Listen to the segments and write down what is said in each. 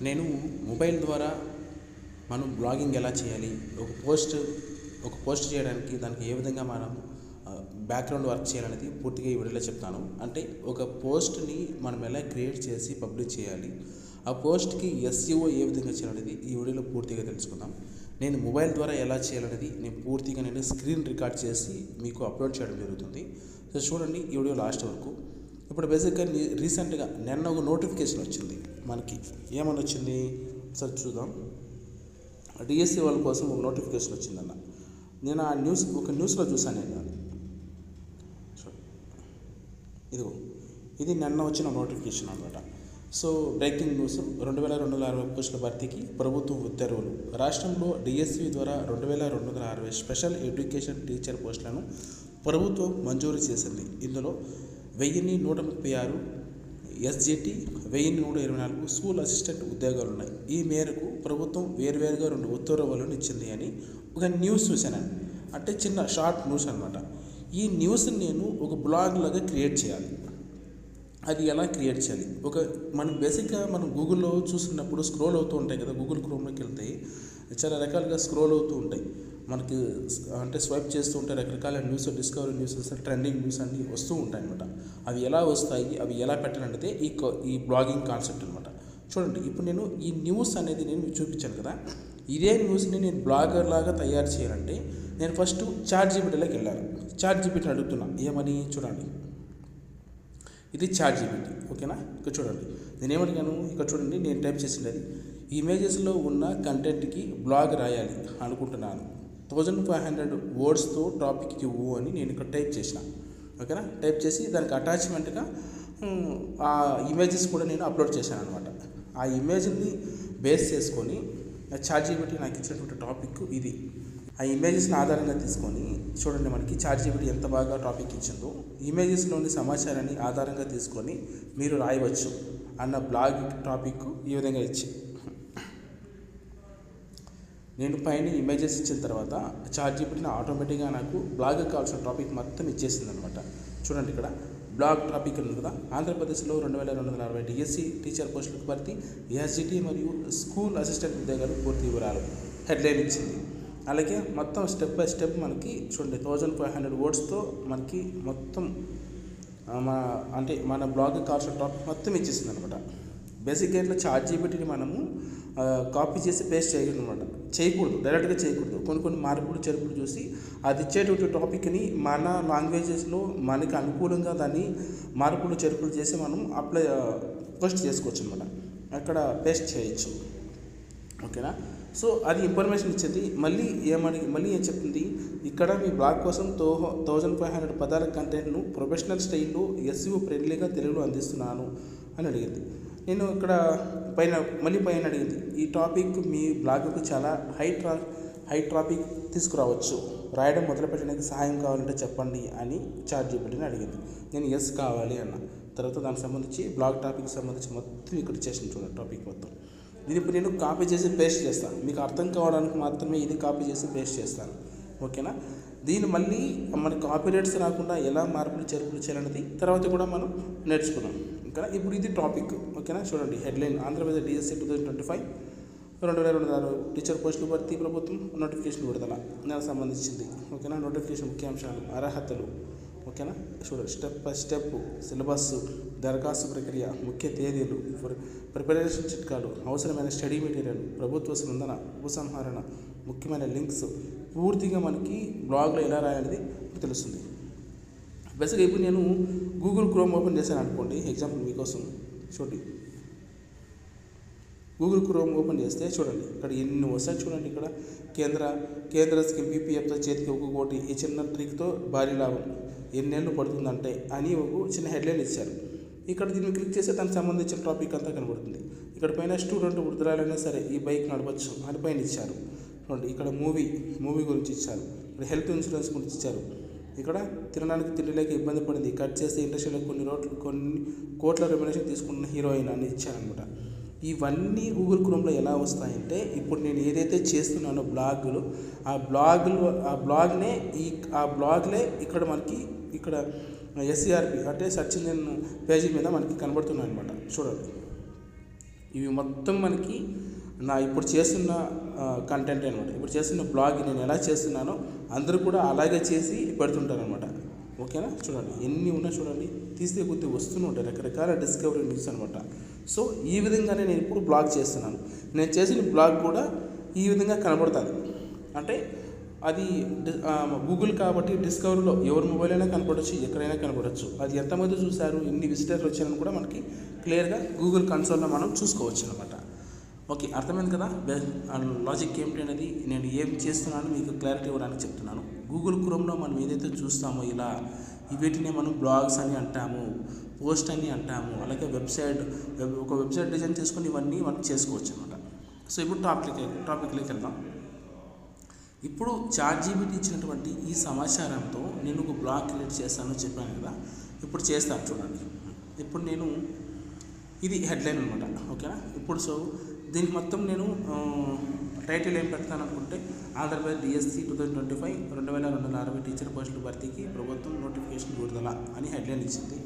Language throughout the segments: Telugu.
నేను మొబైల్ ద్వారా మనం బ్లాగింగ్ ఎలా చేయాలి, ఒక పోస్ట్ చేయడానికి దానికి ఏ విధంగా మనం బ్యాక్గ్రౌండ్ వర్క్ చేయాలనేది పూర్తిగా ఈ వీడియోలో చెప్తాను. అంటే ఒక పోస్ట్ని మనం ఎలా క్రియేట్ చేసి పబ్లిష్ చేయాలి, ఆ పోస్ట్కి ఎస్ఈఓ ఏ విధంగా చేయాలనేది ఈ వీడియోలో పూర్తిగా తెలుసుకుందాం. నేను మొబైల్ ద్వారా ఎలా చేయాలనేది నేను స్క్రీన్ రికార్డ్ చేసి మీకు అప్లోడ్ చేయడం జరుగుతుంది. సో చూడండి ఈ వీడియో లాస్ట్ వరకు. ఇప్పుడు బేసిక్గా రీసెంట్గా నిన్న ఒక నోటిఫికేషన్ వచ్చింది మనకి. ఏమని వచ్చింది ఒకసారి చూద్దాం. డిఎస్సి వాళ్ళ కోసం ఒక నోటిఫికేషన్ వచ్చిందన్న. నేను ఆ న్యూస్లో చూసాను. నేను ఇది నిన్న వచ్చిన నోటిఫికేషన్ అనమాట. సో బ్రేకింగ్ న్యూస్, 2260 పోస్టుల భర్తీకి ప్రభుత్వం ఉత్తర్వులు. రాష్ట్రంలో డిఎస్సి ద్వారా 2260 స్పెషల్ ఎడ్యుకేషన్ టీచర్ పోస్టులను ప్రభుత్వం మంజూరు చేసింది. ఇందులో 1136 ఎస్జిటి, 1124 స్కూల్ అసిస్టెంట్ ఉద్యోగాలు ఉన్నాయి. ఈ మేరకు ప్రభుత్వం వేరువేరుగా 2 ఉత్తర్వులను ఇచ్చింది అని ఒక న్యూస్ చూశాను. అంటే చిన్న షార్ట్ న్యూస్ అనమాట. ఈ న్యూస్ని నేను ఒక బ్లాగ్ లాగా క్రియేట్ చేయాలి. అది ఎలా క్రియేట్ చేయాలి? బేసిక్గా మనం గూగుల్లో చూస్తున్నప్పుడు స్క్రోల్ అవుతూ ఉంటాయి కదా, గూగుల్ క్రోమ్లోకి వెళ్తే చాలా రకాలుగా స్క్రోల్ అవుతూ ఉంటాయి మనకి. అంటే స్వైప్ చేస్తూ ఉంటే రకరకాల news, discovery news, trending news అన్నీ వస్తూ ఉంటాయి అనమాట. అవి ఎలా వస్తాయి, అవి ఎలా పెట్టాలంటే ఈ బ్లాగింగ్ కాన్సెప్ట్ అనమాట. చూడండి, ఇప్పుడు నేను ఈ న్యూస్ అనేది నేను చూపించాను కదా, ఇదే న్యూస్ని నేను బ్లాగర్ లాగా తయారు చేయాలంటే నేను ఫస్ట్ చాట్‌జీపీటీలోకి వెళ్ళాను. చాట్‌జీపీటీని అడుగుతున్నా ఏమని. చూడండి, ఇది చాట్‌జీపీటీ, ఓకేనా. ఇక్కడ చూడండి నేను ఏమడిగాను. ఇక్కడ చూడండి, నేను టైప్ చేసినది ఇమేజెస్లో ఉన్న కంటెంట్కి బ్లాగ్ రాయాలి అనుకుంటున్నాను, 1500 వర్డ్స్తో టాపిక్ ఇవ్వు అని నేను ఇక్కడ టైప్ చేసిన, ఓకేనా. టైప్ చేసి దానికి అటాచ్మెంట్గా ఆ ఇమేజెస్ కూడా నేను అప్లోడ్ చేశాను అనమాట. ఆ ఇమేజ్ని బేస్ చేసుకొని చాట్‌జీపీటీ నాకు ఇచ్చినటువంటి టాపిక్ ఇది. ఆ ఇమేజెస్ని ఆధారంగా తీసుకొని చూడండి మనకి చాట్‌జీపీటీ ఎంత బాగా టాపిక్ ఇచ్చిందో. ఇమేజెస్లోని సమాచారాన్ని ఆధారంగా తీసుకొని మీరు రాయవచ్చు అన్న బ్లాగ్ టాపిక్ ఈ విధంగా ఇచ్చి నేను పైన ఇమేజెస్ ఇచ్చిన తర్వాత చాట్‌జీపీటీని ఆటోమేటిక్గా నాకు బ్లాగ్ కావాల్సిన టాపిక్ మొత్తం ఇచ్చేసింది అనమాట. చూడండి, ఇక్కడ బ్లాగ్ టాపిక్ ఉంది కదా. ఆంధ్రప్రదేశ్లో 2260 డిఎస్సి టీచర్ పోస్టులకు భర్తీ, ఎస్జిటి మరియు స్కూల్ అసిస్టెంట్ ఉద్యోగాలు పూర్తి వివరాలు హెడ్లైన్ ఇచ్చింది. అలాగే మొత్తం స్టెప్ బై స్టెప్ మనకి చూడండి 1500 వర్డ్స్తో మనకి మొత్తం మన బ్లాగ్ కావాల్సిన టాపిక్ మొత్తం ఇచ్చేసింది అనమాట. బేసిక్గా ఇట్లా చాట్‌జీపీటీని మనము కాపీ చేసి పేస్ట్ చేయకూడదు, డైరెక్ట్గా చేయకూడదు. కొన్ని మార్పులు చేర్పులు చూసి అది ఇచ్చేటువంటి టాపిక్ని మన లాంగ్వేజెస్లో మనకి అనుకూలంగా దాన్ని మార్పులు చేర్పులు చేసి మనం పోస్ట్ చేసుకోవచ్చు అనమాట. అక్కడ పేస్ట్ చేయొచ్చు, ఓకేనా. సో అది ఇన్ఫర్మేషన్ ఇచ్చింది. మళ్ళీ ఏం చెప్తుంది ఇక్కడ, మీ బ్లాగ్ కోసం 1500 పదాల కంటెంట్ను ప్రొఫెషనల్ స్టైల్లో ఎస్ఈఓ ఫ్రెండ్లీగా తెలుగులో అందిస్తున్నాను అని అడిగింది. నేను ఇక్కడ పైన అడిగింది, ఈ టాపిక్ మీ బ్లాగ్కు చాలా హై టాపిక్ తీసుకురావచ్చు, రాయడం మొదలుపెట్టడానికి సహాయం కావాలంటే చెప్పండి అని చాట్‌జీపీటీని అడిగింది. నేను ఎస్ కావాలి అన్న తర్వాత దానికి సంబంధించి బ్లాగ్ టాపిక్కి సంబంధించి మొత్తం ఇక్కడ చేసిన చూడండి టాపిక్ మొత్తం. ఇది ఇప్పుడు నేను కాపీ చేసి పేస్ట్ చేస్తాను, మీకు అర్థం కావడానికి మాత్రమే ఇది కాపీ చేసి పేస్ట్ చేస్తాను, ఓకేనా. దీన్ని మళ్ళీ మన కాపీరైట్స్ రాకుండా ఎలా మార్పులు చేర్పులు చేయాలనేది తర్వాత కూడా మనం నేర్చుకున్నాం, ఓకేనా. ఇప్పుడు ఇది టాపిక్, ఓకేనా. చూడండి హెడ్లైన్, ఆంధ్రప్రదేశ్ డిఎస్సి 2025 2260 టీచర్ పోస్టులు భర్తీ ప్రభుత్వం నోటిఫికేషన్ విడుదల దానికి సంబంధించింది, ఓకేనా. నోటిఫికేషన్ ముఖ్యాంశాలు, అర్హతలు, ఓకేనా. చూడండి స్టెప్ బై స్టెప్ సిలబస్, దరఖాస్తు ప్రక్రియ, ముఖ్య తేదీలు, ప్రిపరేషన్ చిట్కాలు, అవసరమైన స్టడీ మెటీరియల్, ప్రభుత్వ స్పందన, ఉపసంహరణ, ముఖ్యమైన లింక్స్, పూర్తిగా మనకి బ్లాగ్లో ఎలా రాయాలనేది తెలుస్తుంది. బేసిక్గా ఇప్పుడు నేను గూగుల్ క్రోమ్ ఓపెన్ చేశాను అనుకోండి, ఎగ్జాంపుల్ మీకోసం. చూడండి, గూగుల్ క్రోమ్ ఓపెన్ చేస్తే చూడండి ఇక్కడ ఎన్ని వస్తాయి. చూడండి ఇక్కడ కేంద్ర స్కీమ్ పీపీఎఫ్తో చేతికి ఒక కోటి, ఈ చిన్న ట్రిక్తో భారీ లాభం, ఎన్నేళ్ళు పడుతుందంటే అని ఒక చిన్న హెడ్లైన్ ఇచ్చారు. ఇక్కడ దీన్ని క్లిక్ చేస్తే దానికి సంబంధించిన టాపిక్ అంతా కనబడుతుంది. ఇక్కడ పైన స్టూడెంట్ వృద్ధురాలైనా సరే ఈ బైక్ నడవచ్చు అని పైన ఇచ్చారు. చూడండి ఇక్కడ మూవీ గురించి ఇచ్చారు. ఇక్కడ హెల్త్ ఇన్సూరెన్స్ గురించి ఇచ్చారు. ఇక్కడ తినడానికి తిండి లేక ఇబ్బంది పడింది, కట్ చేస్తే ఇండస్ట్రీలో కొన్ని కోట్ల రెమ్యునరేషన్ తీసుకుంటున్న హీరోయిన్ అని ఇచ్చారనమాట. ఇవన్నీ గూగుల్ క్రోమ్లో ఎలా వస్తాయంటే, ఇప్పుడు నేను ఏదైతే చేస్తున్నానో బ్లాగులు, ఆ బ్లాగ్లే ఇక్కడ మనకి ఇక్కడ ఎస్ఈఆర్పి అంటే సెర్చ్ ఇంజిన్ పేజీ మీద మనకి కనబడుతున్నాయి అనమాట. చూడండి ఇవి మొత్తం మనకి నా ఇప్పుడు చేస్తున్న కంటెంట్ అనమాట. ఇప్పుడు చేస్తున్న బ్లాగ్ నేను ఎలా చేస్తున్నానో అందరూ కూడా అలాగే చేసి పెడుతుంటారు అనమాట. ఓకేనా, చూడండి ఎన్ని ఉన్నా చూడండి, తీస్తే కొద్ది వస్తూనే ఉంటాయి రకరకాల డిస్కవరీ న్యూస్ అనమాట. సో ఈ విధంగానే నేను ఇప్పుడు బ్లాగ్ చేస్తున్నాను. నేను చేసిన బ్లాగ్ కూడా ఈ విధంగా కనబడుతుంది. అంటే అది గూగుల్ కాబట్టి డిస్కవరీలో ఎవరి మొబైల్ అయినా కనపడవచ్చు, ఎక్కడైనా కనపడవచ్చు. అది ఎంతమంది చూశారు, ఎన్ని విజిటర్స్ వచ్చారని కూడా మనకి క్లియర్గా గూగుల్ కన్సోల్లో మనం చూసుకోవచ్చు అనమాట. ఓకే, అర్థమైంది కదా లాజిక్ ఏమిటి అనేది. నేను ఏం చేస్తున్నాను మీకు క్లారిటీ ఇవ్వడానికి చెప్తున్నాను. గూగుల్ క్రోమ్లో మనం ఏదైతే చూస్తామో ఇలా వీటినే మనం బ్లాగ్స్ అని అంటాము, పోస్ట్ అని అంటాము. అలాగే ఒక వెబ్సైట్ డిజైన్ చేసుకొని ఇవన్నీ మనం చేసుకోవచ్చు అనమాట. సో ఇప్పుడు టాపిక్లోకి వెళ్దాం. ఇప్పుడు ChatGPT ఇచ్చినటువంటి ఈ సమాచారంతో నేను ఒక బ్లాగ్ క్రియేట్ చేస్తానని చెప్పాను కదా, ఇప్పుడు చేస్తాను చూడండి. ఇప్పుడు నేను ఇది హెడ్లైన్ అనమాట. ఓకేనా, ఇప్పుడు సో దీనికి మొత్తం నేను టైటిల్ ఏం పెడతాను అనుకుంటే ఆంధ్రప్రదేశ్ DSC 2025 2260 టీచర్ పోస్టుల భర్తీకి ప్రభుత్వం నోటిఫికేషన్ విడుదల అని హెడ్లైన్ ఇచ్చింది.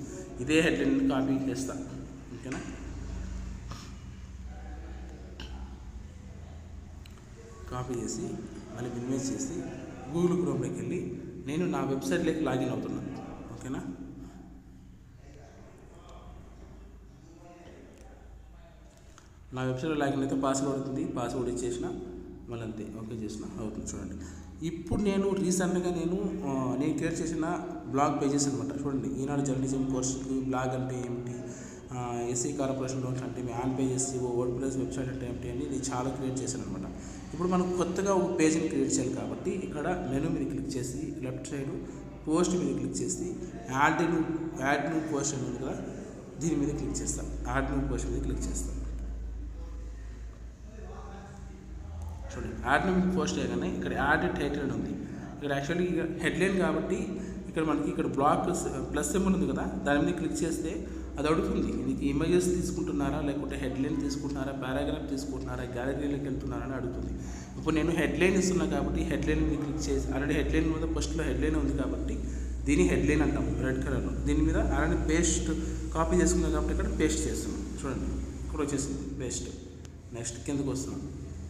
ఇదే హెడ్లైన్ కాపీ చేస్తాను. ఓకేనా, కాపీ చేసి మళ్ళీ మినిమైజ్ చేసి గూగుల్ క్రోమ్లోకి వెళ్ళి నేను నా వెబ్సైట్లోకి లాగిన్ అవుతున్నాను. ఓకేనా, నా వెబ్సైట్లో లాగిన్ అయితే పాస్వర్డ్ అవుతుంది. పాస్వర్డ్ ఇచ్చేసిన మళ్ళీ అంతే, ఓకే చేసిన అవుతుంది. చూడండి ఇప్పుడు నేను రీసెంట్గా నేను క్రియేట్ చేసిన బ్లాగ్ పేజెస్ అనమాట. చూడండి, ఈనాడు జర్నలిజం కోర్సుకి బ్లాగ్ అంటే ఏమిటి, ఎస్సీ కార్పొరేషన్ లోన్స్ అంటే ఆన్ పేజెస్, వర్డ్ప్రెస్ వెబ్సైట్ అంటే ఏమిటి అని నేను చాలా క్రియేట్ చేశాను అనమాట. ఇప్పుడు మనం కొత్తగా ఒక పేజ్ని క్రియేట్ చేయాలి కాబట్టి ఇక్కడ మెనూ మీద క్లిక్ చేసి లెఫ్ట్ సైడ్ పోస్ట్ మీద క్లిక్ చేసి యాడ్ న్యూ పోస్ట్ అని ఉంది కదా, దీని మీద క్లిక్ చేస్తాను. యాడ్ న్యూ పోస్ట్ మీద క్లిక్ చేస్తాను. చూడండి, యాడ్ న్యూ పోస్ట్ చేయగానే ఇక్కడ యాడ్ టైటిల్ అని ఉంది. ఇక్కడ యాక్చువల్లీ హెడ్లైన్ కాబట్టి ఇక్కడ మనకి ఇక్కడ బ్లాక్ ప్లస్ సింబల్ ఉంది కదా, దాని మీద క్లిక్ చేస్తే అది అడుగుతుంది మీకు ఇమేజెస్ తీసుకుంటున్నారా, లేకుంటే హెడ్లైన్ తీసుకుంటున్నారా, పారాగ్రాఫ్ తీసుకుంటున్నారా, గ్యాలరీలోకి వెళ్తున్నారా అని అడుగుతుంది. ఇప్పుడు నేను హెడ్లైన్ ఇస్తున్నా కాబట్టి హెడ్లైన్ మీద క్లిక్ చేసి ఆల్రెడీ హెడ్లైన్ మీద ఫస్ట్లో హెడ్లైన్ ఉంది కాబట్టి దీన్ని హెడ్లైన్ అంటాం రెడ్ కలర్లో. దీని మీద ఆల్రెడీ పేస్ట్ కాపీ చేసుకున్నాం కాబట్టి ఇక్కడ పేస్ట్ చేస్తున్నాం. చూడండి ఇక్కడ వచ్చేసింది పేస్ట్. నెక్స్ట్ కిందకు వస్తున్నాం.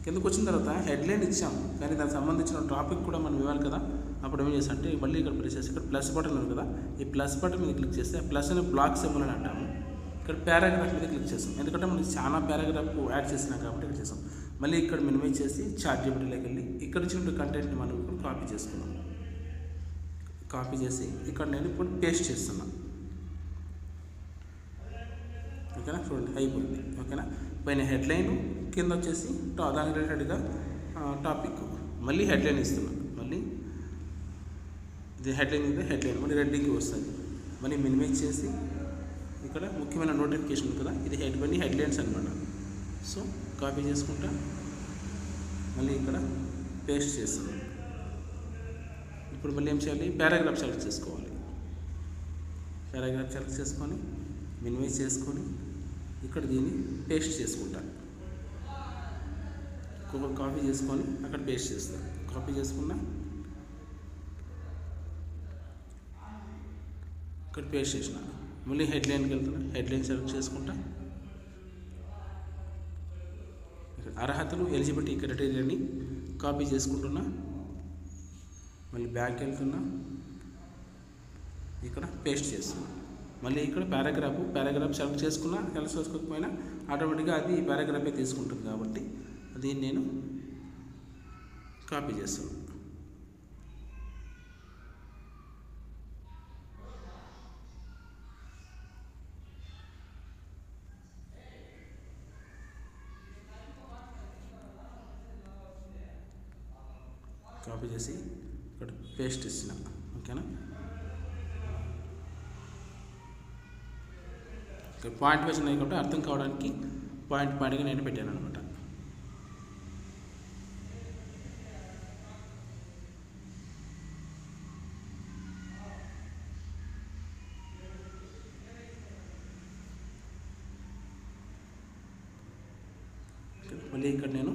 కిందకు వచ్చిన తర్వాత హెడ్లైన్ ఇచ్చాం కానీ దానికి సంబంధించిన టాపిక్ కూడా మనం ఇవ్వాలి కదా. అప్పుడు ఏం చేస్తాం అంటే మళ్ళీ ఇక్కడ ప్రెస్ చేసి ఇక్కడ ప్లస్ బటన్ ఉంది కదా, ఈ ప్లస్ బటన్ మీద క్లిక్ చేస్తే ప్లస్ అనే బ్లాక్ సింబల్ అని అంటాము. ఇక్కడ పారాగ్రాఫ్ మీద క్లిక్ చేస్తాం, ఎందుకంటే మనకి చాలా పారాగ్రాఫ్ యాడ్ చేసినాం కాబట్టి ఇక్కడ చేస్తాం. మళ్ళీ ఇక్కడ మినిమైజ్ చేసి ChatGPTలోకి వెళ్ళి ఇక్కడ ఇచ్చిన కంటెంట్ని మనం ఇప్పుడు కాపీ చేసుకున్నాం. కాపీ చేసి ఇక్కడ నేను ఇప్పుడు పేస్ట్ చేస్తున్నాను. ఓకేనా, చూడండి అయిపోయింది. ఓకేనా, పైన హెడ్లైన్ కింద వచ్చేసి దానికి రిలేటెడ్గా టాపిక్, మళ్ళీ హెడ్లైన్ ఇస్తున్నాను. మళ్ళీ ఇది హెడ్లైన్ మీద హెడ్లైన్ మళ్ళీ రెడ్డింగ్కి వస్తుంది. మళ్ళీ మినిమైజ్ చేసి ఇక్కడ ముఖ్యమైన నోటిఫికేషన్ కదా, ఇది మళ్ళీ హెడ్లైన్స్ అనమాట. సో కాపీ చేసుకుంటా మళ్ళీ ఇక్కడ పేస్ట్ చేస్తున్నాను. ఇప్పుడు మళ్ళీ ఏం చేయాలి, పారాగ్రాఫ్ సెలెక్ట్ చేసుకోవాలి. పారాగ్రాఫ్ సెలెక్ట్ చేసుకొని మినిమైజ్ చేసుకొని ఇక్కడ దీన్ని పేస్ట్ చేసుకుంటాను. కాపీ చేసుకొని అక్కడ పేస్ట్ చేస్తాను. కాపీ చేసుకున్నా ఇక్కడ పేస్ట్ చేసిన మళ్ళీ హెడ్లైన్కి వెళ్తున్నా. హెడ్లైన్ సెలెక్ట్ చేసుకుంటా అర్హతలు ఎలిజిబిలిటీ క్రైటీరియాని కాపీ చేసుకుంటున్నా. మళ్ళీ బ్యాక్ వెళ్తున్నా, ఇక్కడ పేస్ట్ చేస్తున్నా. మళ్ళీ ఇక్కడ పారాగ్రాఫ్ సెలెక్ట్ చేసుకున్నా, సెలెక్ట్ చేసుకోకపోయినా ఆటోమేటిక్గా అది ఈ పారాగ్రాఫే తీసుకుంటుంది కాబట్టి దీన్ని నేను కాపీ చేస్తున్నాను. కాపీ చేసి ఇక్కడ పేస్ట్ ఇస్తున్నా. ఓకేనా, ఇక్కడ పాయింట్ వేసిన కాబట్టి అర్థం కావడానికి పాయింట్గా నేను పెట్టాను అనమాట. మళ్ళీ ఇక్కడ నేను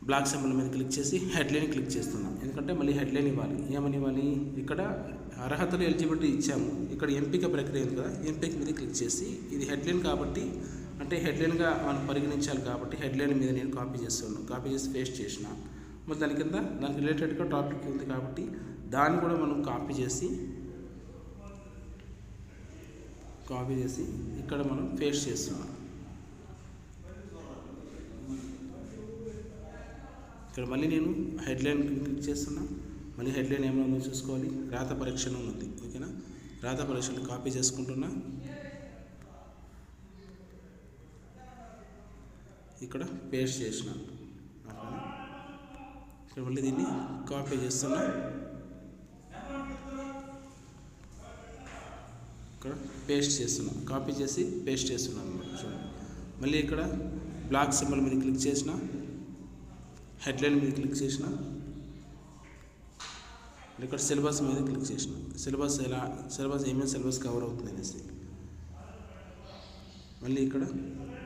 బ్లాక్ సింబల్ మీద క్లిక్ చేసి హెడ్లైన్ క్లిక్ చేస్తున్నాను. ఎందుకంటే మళ్ళీ హెడ్లైన్ ఇవ్వాలి. ఏమని ఇవ్వాలి, ఇక్కడ అర్హతలు ఎలిజిబిలిటీ ఇచ్చాము, ఇక్కడ ఎంపిక ప్రక్రియ ఉంది కదా, ఎంపిక మీద క్లిక్ చేసి ఇది హెడ్లైన్ కాబట్టి అంటే హెడ్లైన్గా మనం పరిగణించాలి కాబట్టి హెడ్లైన్ మీద నేను కాపీ చేస్తున్నాను, కాపీ చేసి పేస్ట్ చేసిన. మరి దాని కింద దానికి రిలేటెడ్గా టాపిక్ ఉంది కాబట్టి దాన్ని కూడా మనం కాపీ చేసి ఇక్కడ మనం పేస్ట్ చేస్తున్నాం. ఇక్కడ మళ్ళీ నేను హెడ్లైన్ క్లిక్ చేస్తున్నా. మళ్ళీ హెడ్లైన్ ఏమైనా ఉందో చూసుకోవాలి. రాత పరీక్షను ఉంది, ఓకేనా. రాత పరీక్షను కాపీ చేసుకుంటున్నా, ఇక్కడ పేస్ట్ చేసిన. ఇక్కడ మళ్ళీ దీన్ని కాపీ చేస్తున్నా, ఇక్కడ పేస్ట్ చేస్తున్నా, కాపీ చేసి పేస్ట్ చేస్తున్నాను అన్నమాట. చూడండి, మళ్ళీ ఇక్కడ బ్లాక్ సింబల్ మీద క్లిక్ చేసిన, హెడ్లైన్ మీద క్లిక్ చేసిన, ఇక్కడ సిలబస్ మీద క్లిక్ చేసిన. సిలబస్ ఏమేమి సిలబస్ కవర్ అవుతుంది అనేసి మళ్ళీ ఇక్కడ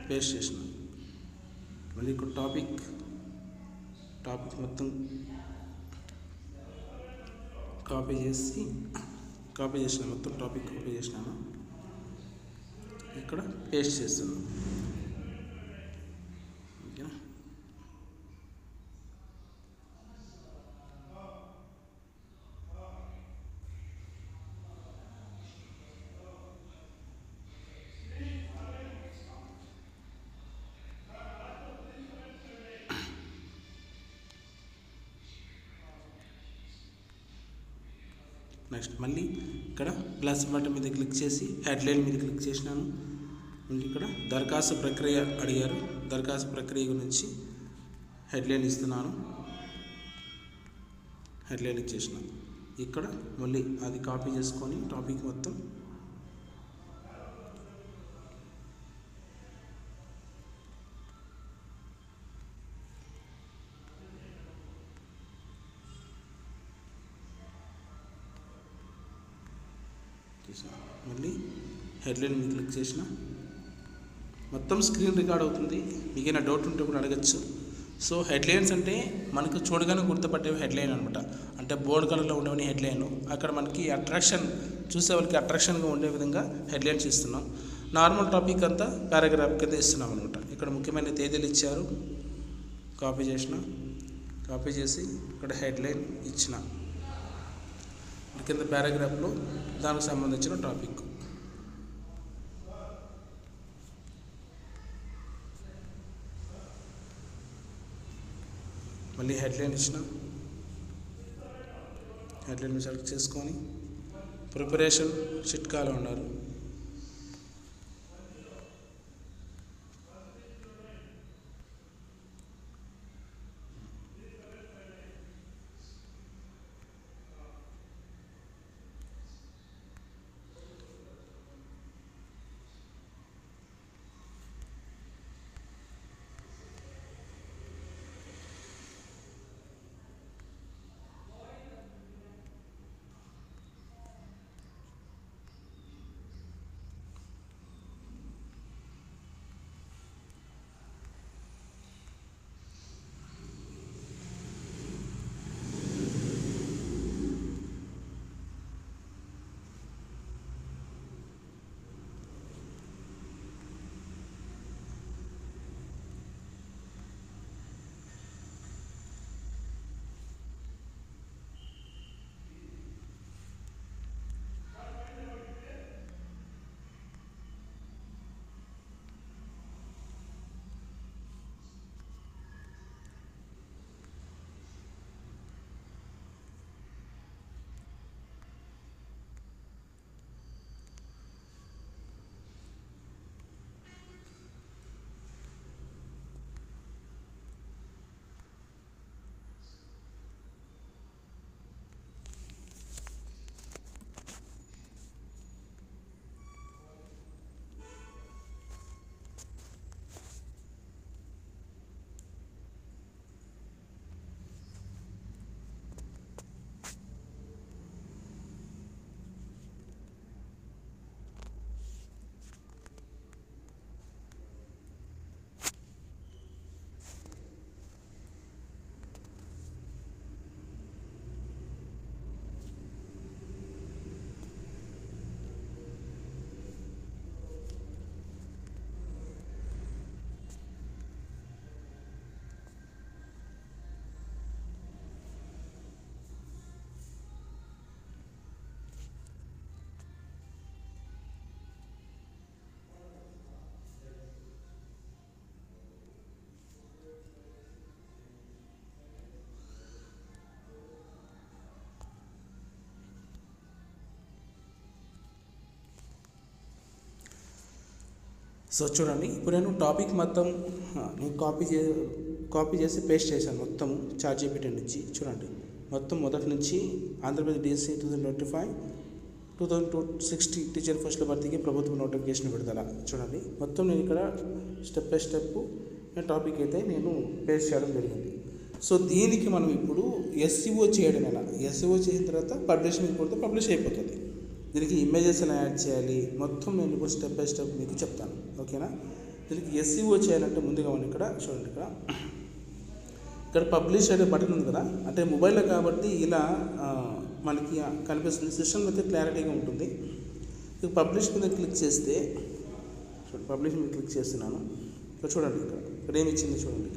పేస్ట్ చేసిన. మళ్ళీ ఇక్కడ టాపిక్ మొత్తం కాపీ చేసిన, మొత్తం టాపిక్ కాపీ చేసినాను, ఇక్కడ పేస్ట్ చేస్తున్నాను. ఓకేనా. నెక్స్ట్ మళ్ళీ ఇక్కడ ప్లస్ బటన్ మీద క్లిక్ చేసి హెడ్లైన్ మీద క్లిక్ చేసినాను. మళ్ళీ ఇక్కడ దరఖాస్తు ప్రక్రియ అడిగారు, దరఖాస్తు ప్రక్రియ గురించి హెడ్లైన్ ఇస్తున్నాను, హెడ్లైన్ ఇచ్చేసిన. ఇక్కడ మళ్ళీ అది కాపీ చేసుకొని టాపిక్ మొత్తం మళ్ళీ హెడ్లైన్ మీద క్లిక్ చేసిన. మొత్తం స్క్రీన్ రికార్డ్ అవుతుంది. మీకైనా డౌట్ ఉంటే కూడా అడగచ్చు. సో హెడ్లైన్స్ అంటే మనకు చూడగానే గుర్తుపట్టేవి హెడ్లైన్ అనమాట. అంటే బోర్డు కలర్లో ఉండేవని హెడ్లైన్. అక్కడ మనకి అట్రాక్షన్, చూసే వాళ్ళకి అట్రాక్షన్గా ఉండే విధంగా హెడ్లైన్స్ ఇస్తున్నాం. నార్మల్ టాపిక్ అంతా పారాగ్రాఫ్ కింద ఇస్తున్నాం అనమాట. ఇక్కడ ముఖ్యమైన తేదీలు ఇచ్చారు, కాపీ చేసి ఇక్కడ హెడ్లైన్ ఇచ్చిన. కింద పారాగ్రాఫ్లో దానికి సంబంధించిన టాపిక్. మళ్ళీ హెడ్లైన్ ఇచ్చిన, హెడ్లైన్ సెలెక్ట్ చేసుకొని ప్రిపరేషన్ చిట్కాలో ఉన్నారు. సో చూడండి, ఇప్పుడు నేను టాపిక్ మొత్తం నేను కాపీ చేసి పేస్ట్ చేశాను మొత్తం ChatGPT నుంచి. చూడండి, మొత్తం మొదటి నుంచి ఆంధ్రప్రదేశ్ DSC 2025-2060 టీచర్ పోస్టుల భర్తీకి ప్రభుత్వం నోటిఫికేషన్ విడుదల. చూడండి, మొత్తం నేను ఇక్కడ స్టెప్ బై స్టెప్ టాపిక్ అయితే నేను పేస్ట్ చేయడం జరిగింది. సో దీనికి మనం ఇప్పుడు SEO చేయడం ఎలా, SEO చేసిన తర్వాత పబ్లిష్ మీద కొడితే పబ్లిష్ అయిపోతుంది. దీనికి ఇమేజెస్ ఎలా యాడ్ చేయాలి మొత్తం నేను ఇప్పుడు స్టెప్ బై స్టెప్ మీకు చెప్తాను, ఓకేనా. దీనికి SEO చేయాలంటే ముందుగా మనం ఇక్కడ చూడండి, ఇక్కడ పబ్లిష్ అనే బటన్ ఉంది కదా, అంటే మొబైల్లో కాబట్టి ఇలా మనకి కనిపిస్తుంది. సిస్టమ్ అయితే క్లారిటీగా ఉంటుంది. ఇక పబ్లిష్ మీద క్లిక్ చేస్తే చూడండి, పబ్లిష్ మీద క్లిక్ చేస్తున్నాను. ఇక్కడ చూడండి, ఇక్కడ ఏమి ఇచ్చింది చూడండి.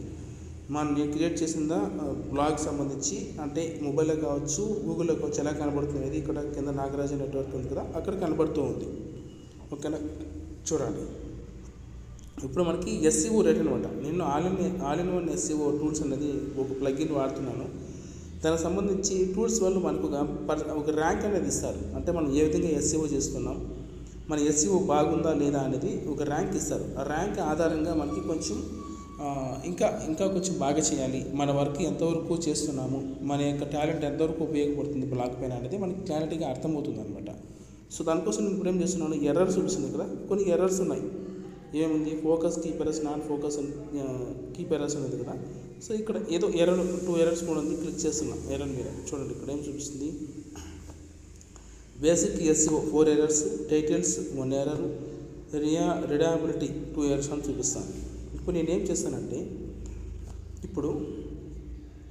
నేను క్రియేట్ చేసిందా బ్లాగ్ సంబంధించి, అంటే మొబైల్లో కావచ్చు గూగుల్లో కావచ్చు ఎలా కనబడుతుంది ఇక్కడ కింద నాగరాజు నెట్వర్క్ ఉంది కదా, అక్కడ కనబడుతూ ఉంది, ఓకేనా. చూడండి, ఇప్పుడు మనకి SEO రేట్ అనమాట. నేను all in one SEO tools అనేది ఒక ప్లగిన్ వాడుతున్నాను. దానికి సంబంధించి టూల్స్ వాళ్ళు మనకు ఒక ర్యాంక్ అనేది ఇస్తారు. అంటే మనం ఏ విధంగా SEO చేస్తున్నాం, మన SEO బాగుందా లేదా అనేది ఒక ర్యాంక్ ఇస్తారు. ఆ ర్యాంక్ ఆధారంగా మనకి కొంచెం ఇంకా కొంచెం బాగా చేయాలి, మన వర్క్ ఎంతవరకు చేస్తున్నాము, మన యొక్క టాలెంట్ ఎంతవరకు ఉపయోగపడుతుంది బ్లాగ్ పైన అనేది మనకి క్లారిటీగా అర్థమవుతుంది అనమాట. సో దానికోసం నేను ఇప్పుడు ఏం చేస్తున్నాను, ఎర్రర్స్ చూపిస్తుంది కదా, కొన్ని ఎర్రర్స్ ఉన్నాయి. ఏముంది, focus keep errors, non focus keep errors అనేది కదా. సో ఇక్కడ ఏదో 2 ఎర్రర్స్ కూడా ఉంది. క్లిక్ చేస్తున్నాం ఎర్రర్ మీద. చూడండి, ఇక్కడ ఏం చూపిస్తుంది, basic SEO 4 errors, titles 1 error, readability 2 errors అని చూపిస్తాను. ఇప్పుడు నేనేం చేస్తానంటే, ఇప్పుడు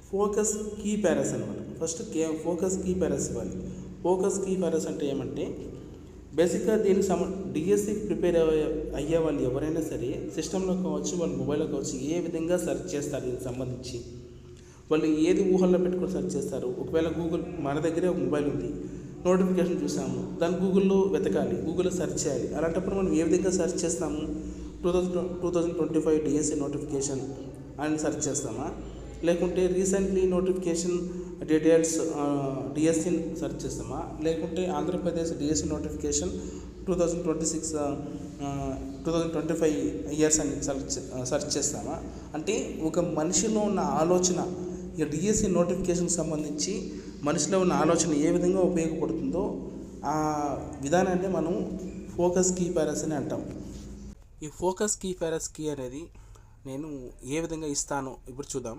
ఫోకస్ కీ ప్యారస్ అనమాట. ఫస్ట్ ఫోకస్ కీ ప్యారస్ ఇవ్వాలి. ఫోకస్ కీ ప్యారస్ అంటే ఏమంటే, బేసిక్గా దీనికి DSC ప్రిపేర్ అయ్యే వాళ్ళు ఎవరైనా సరే సిస్టంలో కావచ్చు, వాళ్ళ మొబైల్లో కావచ్చు, ఏ విధంగా సెర్చ్ చేస్తారు దీనికి సంబంధించి, వాళ్ళు ఏది ఊహల్లో పెట్టుకొని సెర్చ్ చేస్తారు. ఒకవేళ గూగుల్, మన దగ్గరే ఒక మొబైల్ ఉంది, నోటిఫికేషన్ చూసాము, దాన్ని గూగుల్లో వెతకాలి, గూగుల్లో సెర్చ్ చేయాలి. అలాంటప్పుడు మనం ఏ విధంగా సెర్చ్ చేస్తాము, 2025 DSC నోటిఫికేషన్ అని సెర్చ్ చేస్తామా, లేకుంటే recently notification details DSC search చేస్తామా, లేకుంటే ఆంధ్రప్రదేశ్ DSC నోటిఫికేషన్ 2025 ఇయర్స్ అని సెర్చ్ చేస్తామా. అంటే ఒక మనిషిలో ఉన్న ఆలోచన, ఈ DSC నోటిఫికేషన్కి సంబంధించి మనిషిలో ఉన్న ఆలోచన ఏ విధంగా ఉపయోగపడుతుందో ఆ విధానాన్ని మనం ఫోకస్ కీ ప్యారస్ అని అంటాం. ఈ ఫోకస్ కీ ప్యారస్ కీ అనేది నేను ఏ విధంగా ఇస్తానో ఇప్పుడు చూద్దాం.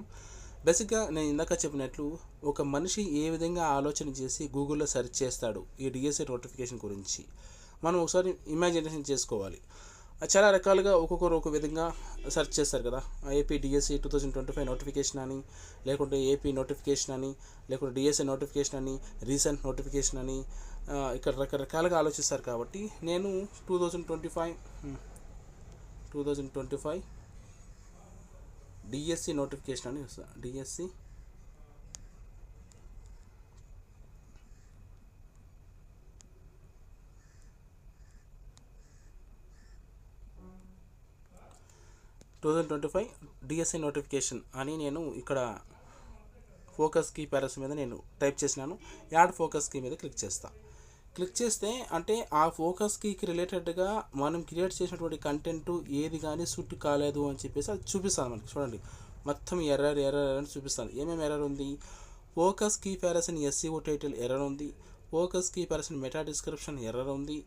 బేసిక్గా నేను ఇందాక చెప్పినట్లు ఒక మనిషి ఏ విధంగా ఆలోచన చేసి గూగుల్లో సెర్చ్ చేస్తాడు ఈ DSC నోటిఫికేషన్ గురించి మనం ఒకసారి ఇమాజినేషన్ చేసుకోవాలి. చాలా రకాలుగా ఒక్కొక్కరు ఒక విధంగా సెర్చ్ చేస్తారు కదా. AP DSC 2025 నోటిఫికేషన్ అని, లేకుంటే AP నోటిఫికేషన్ అని, లేకుంటే DSC నోటిఫికేషన్ అని, రీసెంట్ నోటిఫికేషన్ అని, ఇక్కడ రకరకాలుగా ఆలోచిస్తారు. కాబట్టి నేను 2025 DSC నోటిఫికేషన్ అని వస్తుంది. DSC DSC నోటిఫికేషన్ అని నేను ఇక్కడ ఫోకస్ కీ ప్యారస్ మీద నేను టైప్ చేసినాను. యాడ్ ఫోకస్ కీ మీద క్లిక్ చేస్తాను. క్లిక్ చేస్తే అంటే ఆ ఫోకస్ కీకి రిలేటెడ్గా మనం క్రియేట్ చేసినటువంటి కంటెంట్ ఏది కానీ సూట్ కాలేదు అని చెప్పేసి అది చూపిస్తాను మనకి. చూడండి, మొత్తం ఎర్రర్ అని చూపిస్తాను. ఏమేమి ఎర్రర్ ఉంది, focus key phrase in SEO title error ఉంది, focus key phrase in meta description error ఉంది,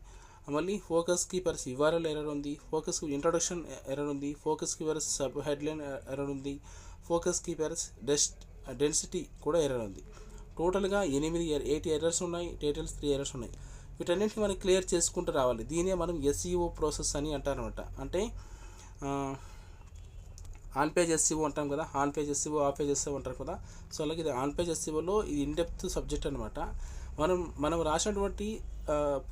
మళ్ళీ focus key phrase URL error ఉంది, ఫోకస్ ఇంట్రొడక్షన్ ఎర్రర్ ఉంది, focus key phrase sub headline error ఉంది, ఫోకస్ కీ ప్యారస్ డెన్సిటీ కూడా ఎర్రర్ ఉంది. టోటల్గా 8 ఎర్రర్స్ ఉన్నాయి, టైటిల్స్ 3 ఎర్రర్స్ ఉన్నాయి. వీటన్నింటిని మనం క్లియర్ చేసుకుంటూ రావాలి. దీనే మనం SEO ప్రాసెస్ అని అంటారనమాట. అంటే ఆన్ పేజ్ SEO అంటాం కదా, on page SEO, of page SEO అంటారు కదా. సో అలాగే ఇది ఆన్ పేజ్ SEOలో ఇది ఇన్డెప్త్ సబ్జెక్ట్ అనమాట. మనం రాసినటువంటి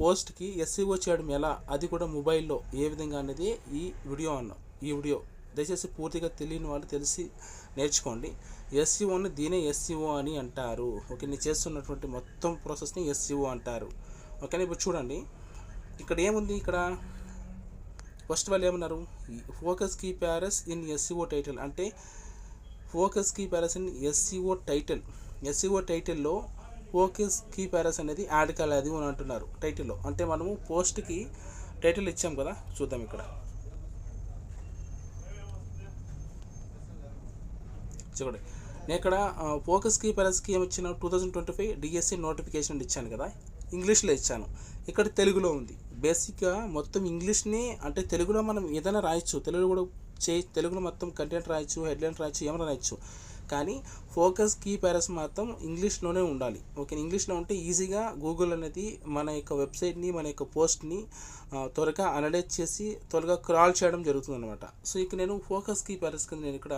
పోస్ట్కి SEO చేయడం ఎలా, అది కూడా మొబైల్లో ఏ విధంగా అనేది ఈ వీడియో దయచేసి పూర్తిగా తెలియని వాళ్ళు తెలిసి నేర్చుకోండి. SEOని దీనే SEO అని అంటారు. ఓకే, నేను చేస్తున్నటువంటి మొత్తం ప్రాసెస్ని SEO అంటారు. ఓకేనా. ఇప్పుడు చూడండి, ఇక్కడ ఏముంది, ఇక్కడ ఫస్ట్ వాళ్ళు ఏమన్నారు, focus key phrase in SEO title అంటే focus key phrase in SEO టైటిల్లో ఫోకస్ కీ ప్యారస్ అనేది యాడ్ కాలేదు అని అంటున్నారు టైటిల్లో. అంటే మనము పోస్ట్కి టైటిల్ ఇచ్చాం కదా, చూద్దాం ఇక్కడ. చూడండి, నేను ఇక్కడ ఫోకస్కి పెరస్కి ఏమొచ్చిన 2025 డిఎస్సి నోటిఫికేషన్ ఇచ్చాను కదా, ఇంగ్లీష్లో ఇచ్చాను. ఇక్కడ తెలుగులో ఉంది. బేసిక్గా మొత్తం ఇంగ్లీష్ని అంటే తెలుగులో మనం ఏదైనా రాయొచ్చు, తెలుగులో కూడా తెలుగులో మొత్తం కంటెంట్ రాయొచ్చు, హెడ్లైన్ రాయొచ్చు, ఏమైనా రాయొచ్చు. కానీ ఫోకస్ కీ ప్యారస్ మాత్రం ఇంగ్లీష్లోనే ఉండాలి. ఓకే, ఇంగ్లీష్లో ఉంటే ఈజీగా గూగుల్ అనేది మన యొక్క వెబ్సైట్ని, మన యొక్క పోస్ట్ని త్వరగా అనలైజ్ చేసి త్వరగా క్రాల్ చేయడం జరుగుతుంది అనమాట. సో ఇక నేను ఫోకస్ కీ ప్యారస్ కింద నేను ఇక్కడ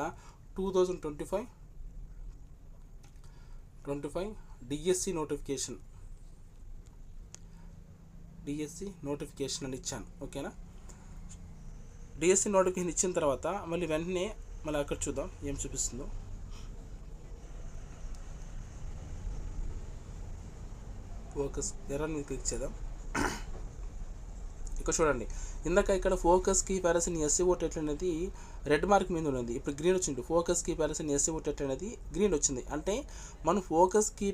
2025 డిఎస్సి నోటిఫికేషన్ అని ఇచ్చాను. ఓకేనా, డిఎస్సి నోటిఫికేషన్ ఇచ్చిన తర్వాత మళ్ళీ వెంటనే మళ్ళీ అక్కడ చూద్దాం ఏం చూపిస్తుందో. ఫోకస్ ఎర్రర్ మీద క్లిక్ చేద్దాం. ఇక్కడ చూడండి, ఇందాక ఇక్కడ focus key phrase in SEO title అనేది రెడ్ మార్క్ మీద ఉన్నది, ఇప్పుడు గ్రీన్ వచ్చింది. Focus key phrase in SEO title అనేది గ్రీన్ వచ్చింది. అంటే మన ఫోకస్ కీ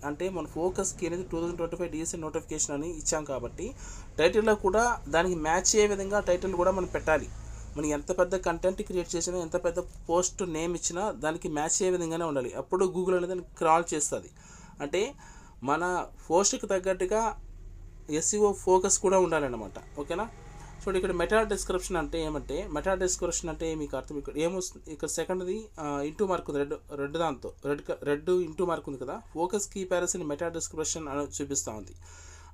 అంటే మన ఫోకస్ కీ అనేది 2025 డిఎస్సి నోటిఫికేషన్ అని ఇచ్చాం కాబట్టి టైటిల్లో కూడా దానికి మ్యాచ్ అయ్యే విధంగా టైటిల్ కూడా మనం పెట్టాలి. మనం ఎంత పెద్ద కంటెంట్ క్రియేట్ చేసినా, ఎంత పెద్ద పోస్ట్ నేమ్ ఇచ్చినా దానికి మ్యాచ్ అయ్యే విధంగానే ఉండాలి. అప్పుడు గూగుల్ అనేది దాన్ని క్రాల్ చేస్తుంది. అంటే మన పోస్ట్కి తగ్గట్టుగా ఎస్ఈఓ ఫోకస్ కూడా ఉండాలన్నమాట. ఓకేనా, చూడండి ఇక్కడ మెటా డిస్క్రిప్షన్ అంటే ఏమంటే, మెటా డిస్క్రిప్షన్ అంటే మీకు అర్థం ఇక్కడ ఏమొస్తుంది, ఇక్కడ సెకండ్ది ఇంటూ మార్క్ ఉంది, రెడ్ దాంతో రెడ్ ఇంటూ మార్క్ ఉంది కదా, focus key phrase in meta description అని చూపిస్తూ ఉంది.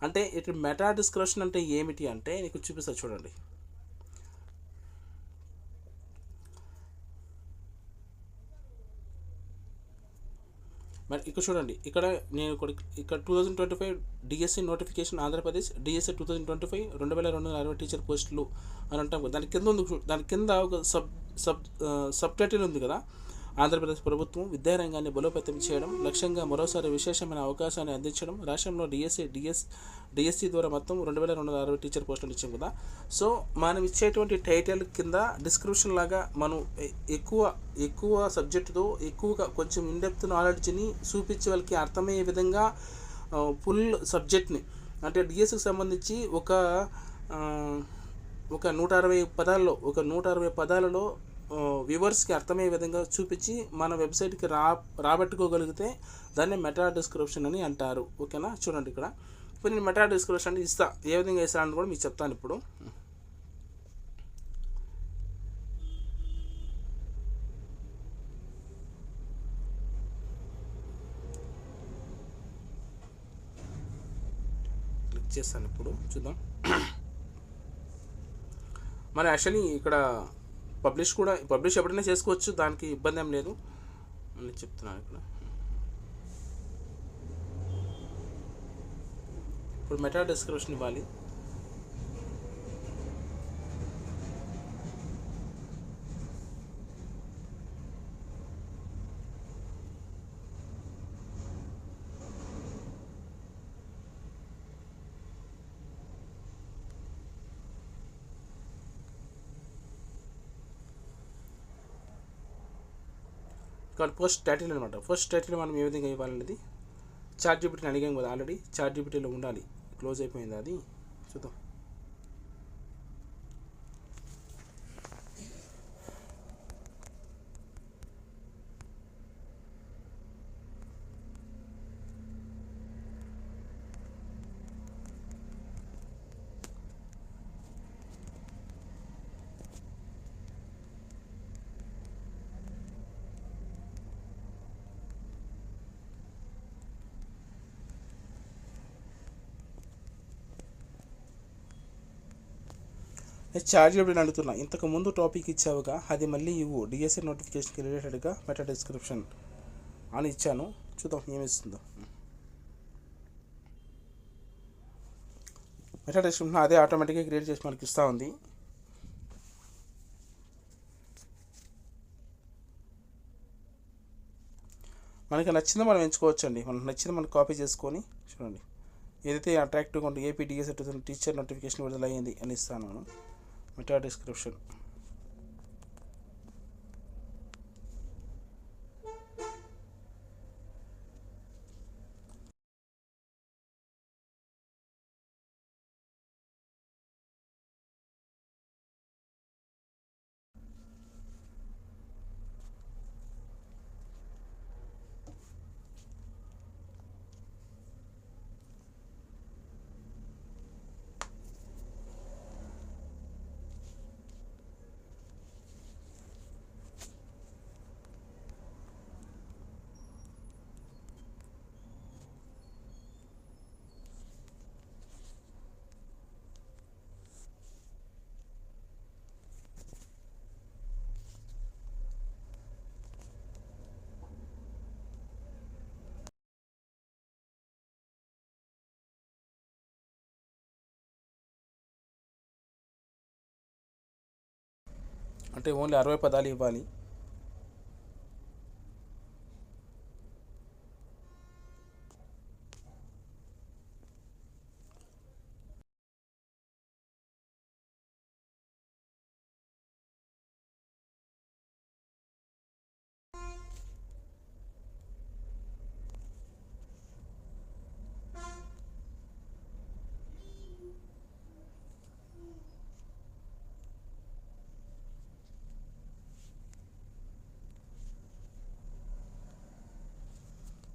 అంటే ఇక్కడ మెటా డిస్క్రిప్షన్ అంటే ఏమిటి అంటే నీకు చూపిస్తా చూడండి. మరి ఇక్కడ చూడండి, ఇక్కడ నేను ఇక్కడ 2025 DSC notification Andhra Pradesh DSC 2025 2260 teacher పోస్టులు అని అంటాం కదా, దాని కింద ఉంది. దాని కింద ఒక సబ్ టైటిల్ ఉంది కదా, ఆంధ్రప్రదేశ్ ప్రభుత్వం విద్యారంగాన్ని బలోపేతం చేయడం లక్ష్యంగా మరోసారి విశేషమైన అవకాశాన్ని అందించడం, రాష్ట్రంలో డిఎస్సి ద్వారా మొత్తం 2260 టీచర్ పోస్టులు ఇచ్చాం కదా. సో మనం ఇచ్చేటువంటి టైటిల్ కింద డిస్క్రిప్షన్ లాగా మనం ఎక్కువ సబ్జెక్టుతో ఎక్కువగా కొంచెం ఇన్డెప్త్ నాలెడ్జ్ని చూపించే వాళ్ళకి అర్థమయ్యే విధంగా ఫుల్ సబ్జెక్ట్ని, అంటే డిఎస్సికి సంబంధించి ఒక 160 పదాలలో వ్యూవర్స్కి అర్థమయ్యే విధంగా చూపించి మన వెబ్సైట్కి రాబట్టుకోగలిగితే దాన్ని మెటా డిస్క్రిప్షన్ అని అంటారు. ఓకేనా, చూడండి ఇక్కడ ఇప్పుడు నేను మెటా డిస్క్రిప్షన్ అంటే ఇస్తా, ఏ విధంగా ఇస్తానని కూడా మీకు చెప్తాను. ఇప్పుడు క్లిక్ చేస్తాను, ఇప్పుడు చూద్దాం. మరి యాక్చువల్లీ ఇక్కడ పబ్లిష్ ఎప్పుడైనా చేసుకోవచ్చు, దానికి ఇబ్బంది ఏం లేదు అని చెప్తున్నాను. ఇప్పుడు మెటా డిస్క్రిప్షన్ ఇవ్వాలి. ఇక్కడ పోస్ట్ టైటిల్ అనమాట. పోస్ట్ టైటిల్ మనం ఏ విధంగా ఇవ్వాలనేది చాట్ జీపీటీని అడిగాం కదా, ఆల్రెడీ చాట్ జీపీటీలో ఉండాలి. క్లోజ్ అయిపోయింది, అది చూద్దాం. చార్జ్ ఎప్పుడు అడుగుతున్నా, ఇంతకు ముందు టాపిక్ ఇచ్చావుగా అది మళ్ళీ ఇవ్వు, డిఎస్సి నోటిఫికేషన్కి రిలేటెడ్గా మెటా డిస్క్రిప్షన్ అని ఇచ్చాను, చూద్దాం ఏమిస్తుందో. మెటా డిస్క్రిప్షన్ అదే ఆటోమేటిక్గా క్రియేట్ చేసి మనకి ఇస్తూ ఉంది. మనకి నచ్చిందో మనం ఎంచుకోవచ్చండి, మనకు నచ్చింది మనం కాపీ చేసుకొని చూడండి. ఏదైతే అట్రాక్టివ్గా ఉంటుంది, ఏపీ డిఎస్సి 2000 టీచర్ నోటిఫికేషన్ విడుదలయ్యింది అని ఇస్తాను మనం. మెటా డిస్క్రిప్షన్ అంటే ఓన్లీ 60 పదాలు ఇవ్వాలి.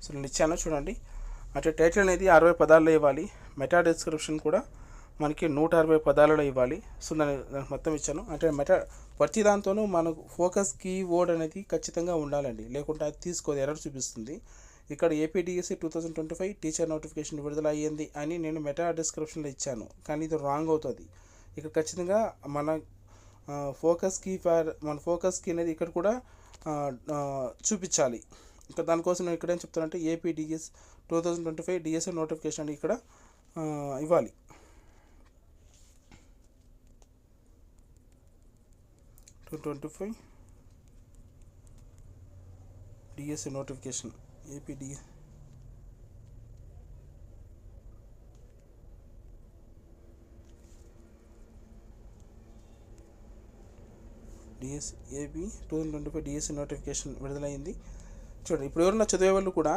సో నేను ఇచ్చాను చూడండి. అంటే టైటిల్ అనేది 60 పదాల్లో ఇవ్వాలి. మెటా డిస్క్రిప్షన్ కూడా మనకి 160 పదాలలో ఇవ్వాలి. సో దానికి మొత్తం ఇచ్చాను. అంటే ప్రతి దాంతోనూ మనకు ఫోకస్ కీ వర్డ్ అనేది ఖచ్చితంగా ఉండాలండి, లేకుంటే అది తీసుకోదు, ఎర్రర్ చూపిస్తుంది. ఇక్కడ ఏపీడిఎస్సి 2025 టీచర్ నోటిఫికేషన్ విడుదల అయ్యింది అని నేను మెటా డిస్క్రిప్షన్లో ఇచ్చాను, కానీ ఇది రాంగ్ అవుతుంది. ఇక్కడ ఖచ్చితంగా మన ఫోకస్ కీ అనేది ఇక్కడ కూడా చూపించాలి. ఇంకా దానికోసం నేను ఇక్కడ ఏం చెప్తానంటే ఏపీడిఎస్ 2025 డిఎస్సి నోటిఫికేషన్ అని ఇక్కడ ఇవ్వాలి. DSC notification APDS AP 2025 DSC notification విడుదలైంది. చూడండి, ఇప్పుడు ఎవరన్నా చదివే వాళ్ళు కూడా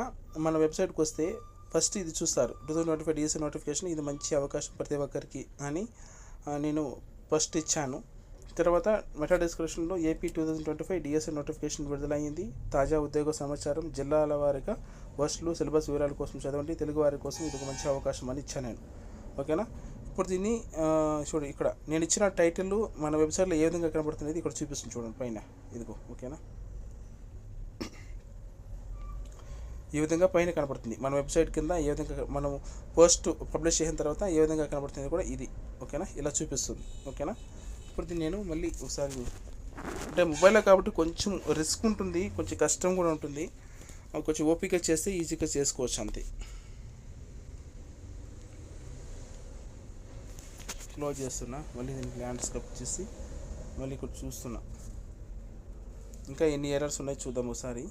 మన వెబ్సైట్కి వస్తే ఫస్ట్ ఇది చూస్తారు, 2025 డిఎస్సి నోటిఫికేషన్, ఇది మంచి అవకాశం ప్రతి ఒక్కరికి అని నేను ఫస్ట్ ఇచ్చాను. తర్వాత మెటా డిస్క్రిప్షన్లో ఏపీ 2025 డిఎస్సి నోటిఫికేషన్ విడుదలైంది. తాజా ఉద్యోగ సమాచారం, జిల్లాల వారీగా పోస్టులు, సిలబస్ వివరాల కోసం చదవండి, తెలుగు వారి కోసం ఇది ఒక మంచి అవకాశం అని ఇచ్చాను నేను. ఓకేనా. ఇప్పుడు దీన్ని చూడండి, ఇక్కడ నేను ఇచ్చిన టైటిల్ మన వెబ్సైట్లో ఏ విధంగా కనబడుతుంది ఇక్కడ చూపిస్తుంది చూడండి పైన, ఇదిగో. ఓకేనా, ఈ విధంగా పైన కనబడుతుంది. మన వెబ్సైట్ కింద ఏ విధంగా మనం పోస్ట్ పబ్లిష్ చేసిన తర్వాత ఏ విధంగా కనబడుతుంది కూడా ఇది. ఓకేనా, ఇలా చూపిస్తుంది. ఓకేనా. ఇప్పుడు దీన్ని నేను మళ్ళీ ఒకసారి, అంటే మొబైల్లో కాబట్టి కొంచెం రిస్క్ ఉంటుంది, కొంచెం కష్టం కూడా ఉంటుంది, కొంచెం ఓపిక చేస్తే ఈజీగా చేసుకోవచ్చు అంతే. క్లోజ్ చేస్తున్నా, మళ్ళీ దీనికి ల్యాండ్స్కేప్ చేసి మళ్ళీ ఇక్కడ చూస్తున్నా, ఇంకా ఎన్ని ఎర్రర్స్ ఉన్నాయో చూద్దాం ఒకసారి.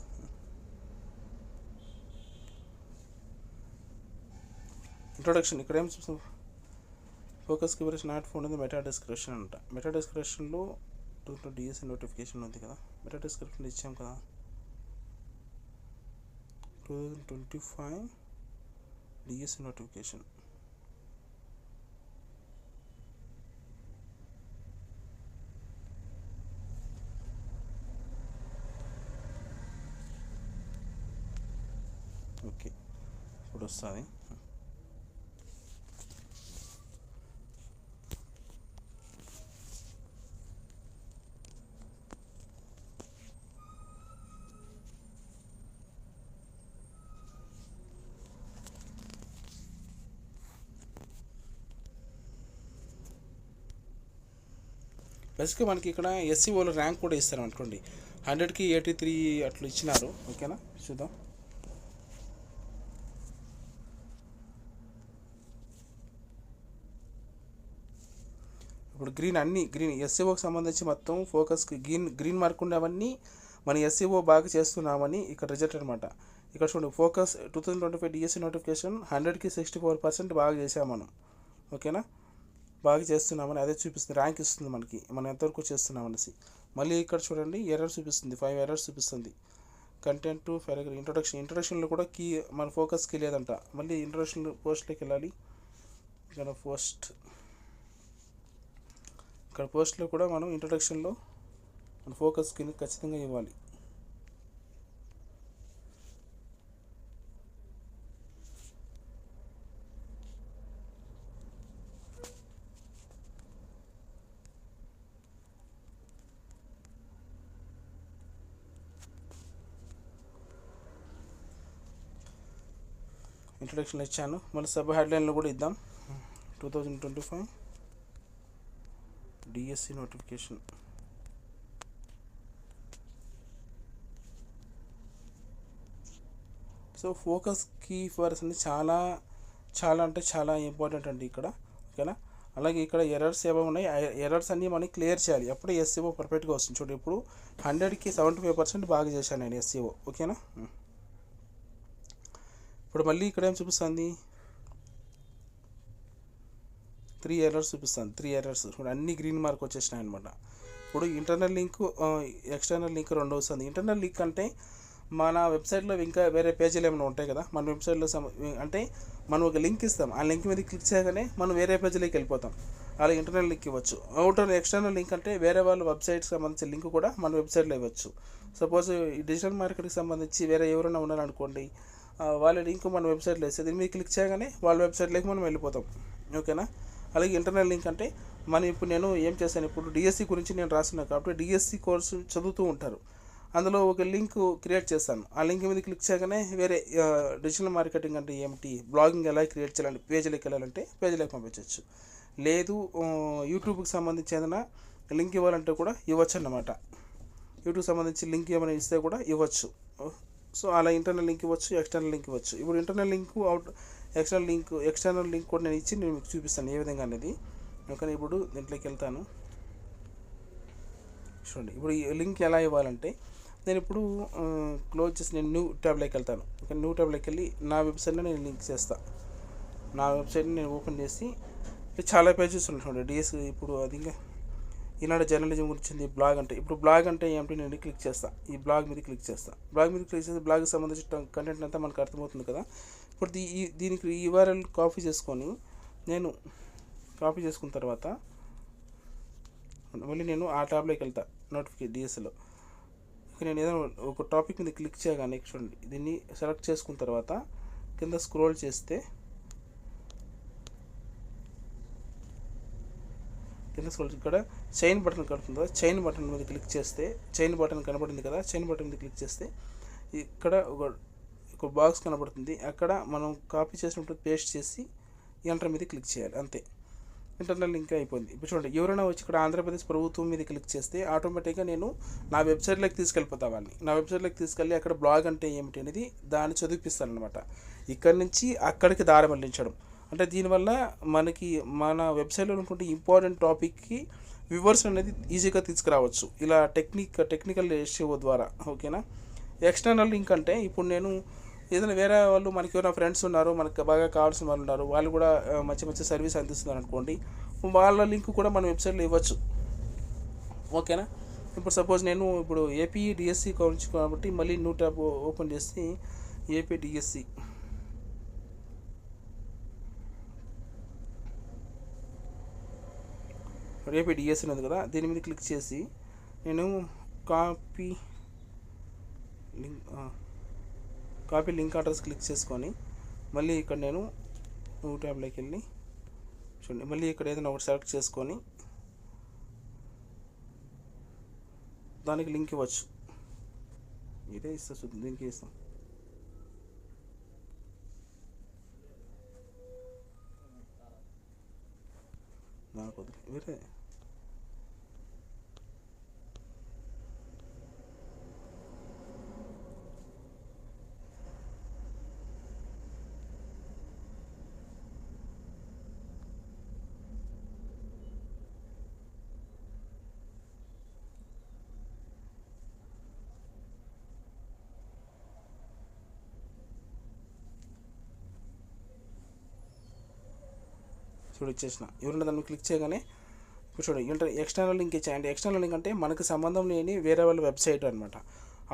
ఇంట్రొడక్షన్ ఇక్కడ ఏం చూస్తాం, ఫోకస్ కీవర్డ్స్ నాట్ ఫౌండ్ ఉంది, మెటా డిస్క్రిప్షన్ అంట. మెటా డిస్క్రిప్షన్లో డిఎస్సి నోటిఫికేషన్ ఉంది కదా, మెటా డిస్క్రిప్షన్ ఇచ్చాం కదా, 2025 డిఎస్సి నోటిఫికేషన్. ఓకే, ఇప్పుడు వస్తుంది. బేసిక్గా మనకి ఇక్కడ ఎస్సీఓలో ర్యాంక్ కూడా ఇస్తారు అనుకోండి, 100కి 83 అట్లా ఇచ్చినారు. ఓకేనా, చూద్దాం. ఇప్పుడు గ్రీన్ ఎస్సీఓకి సంబంధించి మొత్తం ఫోకస్కి గ్రీన్ మార్క్ ఉండేవన్నీ మన ఎస్సీఓ బాగా చేస్తున్నామని ఇక్కడ రిజల్ట్ అనమాట. ఇక్కడ చూడండి, ఫోకస్ 2025 డిఎస్సి నోటిఫికేషన్ 100కి 64% బాగా చేసాం మనం. ఓకేనా, బాగా చేస్తున్నామని అదే చూపిస్తుంది, ర్యాంక్ ఇస్తుంది మనకి, మనం ఎంతవరకు చేస్తున్నామనేసి. మళ్ళీ ఇక్కడ చూడండి ఎర్రర్ చూపిస్తుంది, 5 ఎర్రర్స్ చూపిస్తుంది. కంటెంట్ పారాగ్రాఫ్ ఇంట్రొడక్షన్లో కూడా కీ మన ఫోకస్కి లేదంట. మళ్ళీ ఇంట్రొడక్షన్ పోస్ట్లోకి వెళ్ళాలి. ఇక్కడ పోస్ట్లో కూడా మనం ఇంట్రొడక్షన్లో మన ఫోకస్కి ఖచ్చితంగా ఇవ్వాలి. ఇంట్రొడక్షన్ ఇచ్చాను, మళ్ళీ సబ్ హెడ్లైన్లో కూడా ఇద్దాం. 2025 DSC notification. So focus key words అనేది చాలా అంటే చాలా ఇంపార్టెంట్ అండి ఇక్కడ. ఓకేనా, అలాగే ఇక్కడ ఎర్రర్స్ ఏవో ఉన్నాయి, ఆ ఎర్రర్స్ అన్నీ మనం క్లియర్ చేయాలి, అప్పుడే ఎస్సీఓ పర్ఫెక్ట్గా వస్తుంది. చూడండి ఇప్పుడు 100కి 75% బాగా చేశాను నేను ఎస్సీఓ. ఓకేనా. ఇప్పుడు మళ్ళీ ఇక్కడ ఏం చూపిస్తుంది, 3 ఎర్రర్స్ చూపిస్తుంది. 3 ఎర్రర్స్ ఇప్పుడు అన్ని గ్రీన్ మార్క్ వచ్చేసినాయి అనమాట. ఇప్పుడు ఇంటర్నల్ లింక్, ఎక్స్టర్నల్ లింక్ రెండు వస్తుంది. ఇంటర్నల్ లింక్ అంటే మన వెబ్సైట్లో ఇంకా వేరే పేజీలు ఏమైనా ఉంటాయి కదా, మన వెబ్సైట్లో అంటే మనం ఒక లింక్ ఇస్తాం, ఆ లింక్ మీద క్లిక్ చేయగానే మనం వేరే పేజీలోకి వెళ్ళిపోతాం, అలా ఇంటర్నల్ లింక్ ఇవ్వచ్చు. ఎక్స్టర్నల్ లింక్ అంటే వేరే వాళ్ళ వెబ్సైట్కి సంబంధించిన లింక్ కూడా మన వెబ్సైట్లో ఇవ్వచ్చు. సపోజ్ ఈ డిజిటల్ మార్కెట్కి సంబంధించి వేరే ఎవరైనా ఉన్నారనుకోండి, వాళ్ళ లింక్ మన వెబ్సైట్లో ఇస్తే దీని మీద క్లిక్ చేయగానే వాళ్ళ వెబ్సైట్లోకి మనం వెళ్ళిపోతాం. ఓకేనా. అలాగే ఇంటర్నల్ లింక్ అంటే మనం ఇప్పుడు నేను ఏం చేశాను, ఇప్పుడు డిఎస్సి గురించి నేను రాస్తున్నాను కాబట్టి డిఎస్సి కోర్సు చదువుతూ ఉంటారు, అందులో ఒక లింక్ క్రియేట్ చేస్తాను. ఆ లింక్ మీద క్లిక్ చేయగానే వేరే డిజిటల్ మార్కెటింగ్ అంటే ఏమిటి, బ్లాగింగ్ ఎలా క్రియేట్ చేయాలంటే పేజీలోకి వెళ్ళాలంటే పేజీలోకి పంపించవచ్చు. లేదు యూట్యూబ్కి సంబంధించి ఏదైనా లింక్ ఇవ్వాలంటే కూడా ఇవ్వచ్చు అన్నమాట. యూట్యూబ్ సంబంధించి లింక్ ఏమైనా ఇస్తే కూడా ఇవ్వచ్చు. సో అలా ఇంటర్నల్ లింక్ ఇవ్వచ్చు, ఎక్స్టర్నల్ లింక్ ఇవ్వచ్చు. ఇప్పుడు ఇంటర్నల్ లింక్ ఎక్స్టర్నల్ లింక్ కూడా నేను ఇచ్చి నేను మీకు చూపిస్తాను ఏ విధంగా అనేది. ఓకే, ఇప్పుడు దీంట్లోకి వెళ్తాను. చూడండి ఇప్పుడు ఈ లింక్ ఎలా ఇవ్వాలంటే నేను ఇప్పుడు క్లోజ్ చేసి నేను న్యూ ట్యాబ్లోకి వెళ్తాను. ఓకే, న్యూ ట్యాబ్లోకి వెళ్ళి నా వెబ్సైట్లో నేను లింక్ చేస్తాను. నా వెబ్సైట్ని నేను ఓపెన్ చేసి చాలా పేజెస్ ఉంటాయి డిఎస్. ఇప్పుడు అది ఇంకా ఈనాడు జర్నలిజం గురించి బ్లాగ్ అంటే, ఇప్పుడు బ్లాగ్ అంటే ఏమిటి నేను క్లిక్ చేస్తాను, ఈ బ్లాగ్ మీద క్లిక్ చేస్తాను. బ్లాగ్ మీద క్లిక్ చేస్తే బ్లాగ్కి సంబంధించిన కంటెంట్ అంతా మనకు అర్థమవుతుంది కదా. ఇప్పుడు దీనికి URL కాపీ చేసుకొని నేను కాపీ చేసుకున్న తర్వాత మళ్ళీ నేను ఆ ట్యాబ్లోకి వెళ్తాను నోటిఫికేషన్ డిఎస్లో. నేను ఏదైనా ఒక టాపిక్ మీద క్లిక్ చేయగానే చూడండి దీన్ని సెలెక్ట్ చేసుకున్న తర్వాత కింద స్క్రోల్ చేస్తే ఇక్కడ చైన్ బటన్ కడుతుంది కదా, చైన్ బటన్ మీద క్లిక్ చేస్తే చైన్ బటన్ కనబడింది కదా, చైన్ బటన్ మీద క్లిక్ చేస్తే ఇక్కడ ఒక బాక్స్ కనబడుతుంది, అక్కడ మనం కాపీ చేసినప్పుడు పేస్ట్ చేసి ఎంటర్ మీద క్లిక్ చేయాలి, అంతే. ఇంటర్నల్ లింక్ అయిపోయింది. ఇప్పుడు చూడండి ఎవరైనా వచ్చి ఇక్కడ ఆంధ్రప్రదేశ్ ప్రభుత్వం మీద క్లిక్ చేస్తే ఆటోమేటిక్గా నేను నా వెబ్సైట్లోకి తీసుకెళ్ళిపోతా వాళ్ళని. నా వెబ్సైట్లోకి తీసుకెళ్ళి అక్కడ బ్లాగ్ అంటే ఏమిటి అనేది దాన్ని చదివిపిస్తాను అనమాట. ఇక్కడి నుంచి అక్కడికి దారి మళ్లించడం అంటే దీనివల్ల మనకి మన వెబ్సైట్లో ఉన్నటువంటి ఇంపార్టెంట్ టాపిక్కి వ్యూవర్స్ అనేది ఈజీగా తీసుకురావచ్చు ఇలా టెక్నికల్ SEO ద్వారా. ఓకేనా. ఎక్స్టర్నల్ లింక్ అంటే ఇప్పుడు నేను ఏదైనా వేరే వాళ్ళు మనకి ఎవరైనా ఫ్రెండ్స్ ఉన్నారు, మనకు బాగా కావాల్సిన వాళ్ళు ఉన్నారు, వాళ్ళు కూడా మంచి సర్వీస్ అందిస్తున్నారు అనుకోండి, వాళ్ళ లింక్ కూడా మన వెబ్సైట్లో ఇవ్వచ్చు. ఓకేనా. ఇప్పుడు సపోజ్ నేను ఇప్పుడు ఏపీ డిఎస్సి గురించి కాబట్టి మళ్ళీ న్యూ ట్యాబ్ ఓపెన్ చేసి ఏపీ డిఎస్సి ఉంది కదా, దీని మీద క్లిక్ చేసి నేను కాపీ లింక్ అడ్రస్ క్లిక్ చేసుకొని మళ్ళీ ఇక్కడ నేను న్యూ ట్యాబ్లోకి వెళ్ళి చూడండి మళ్ళీ ఇక్కడ ఏదైనా ఒకటి సెలెక్ట్ చేసుకొని దానికి లింక్ ఇవ్వచ్చు. ఇదే ఇస్తా చూద్దాం, దీనికి ఇస్తాం. నాకు వేరే చూడు ఇచ్చేసిన. ఎవరైనా దాన్ని క్లిక్ చేయగానే ఇప్పుడు చూడండి ఎక్స్టర్నల్ లింక్ ఇచ్చాయండి. ఎక్స్టర్నల్ లింక్ అంటే మనకు సంబంధం లేని వేరే వాళ్ళ వెబ్సైట్ అనమాట.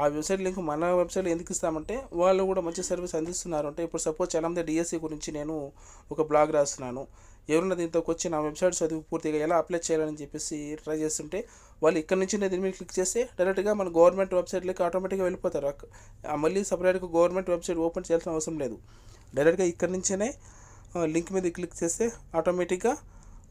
ఆ వెబ్సైట్ లింక్ మన వెబ్సైట్లో ఎందుకు ఇస్తామంటే వాళ్ళు కూడా మంచి సర్వీస్ అందిస్తున్నారు అంటే. ఇప్పుడు సపోజ్ చాలామంది డిఎస్సి గురించి నేను ఒక బ్లాగ్ రాస్తున్నాను, ఎవరైనా దీంట్లోకి వచ్చి నా వెబ్సైట్ చదివి పూర్తిగా ఎలా అప్లై చేయాలని చెప్పేసి ట్రై చేస్తుంటే వాళ్ళు ఇక్కడ నుంచి దీని మీద క్లిక్ చేస్తే డైరెక్ట్గా మన గవర్నమెంట్ వెబ్సైట్లోకి ఆటోమేటిక్గా వెళ్ళిపోతారు. మళ్ళీ సపరేట్గా గవర్నమెంట్ వెబ్సైట్ ఓపెన్ చేయాల్సిన అవసరం లేదు. డైరెక్ట్గా ఇక్కడ నుంచే లింక్ మీద క్లిక్ చేస్తే ఆటోమేటిక్గా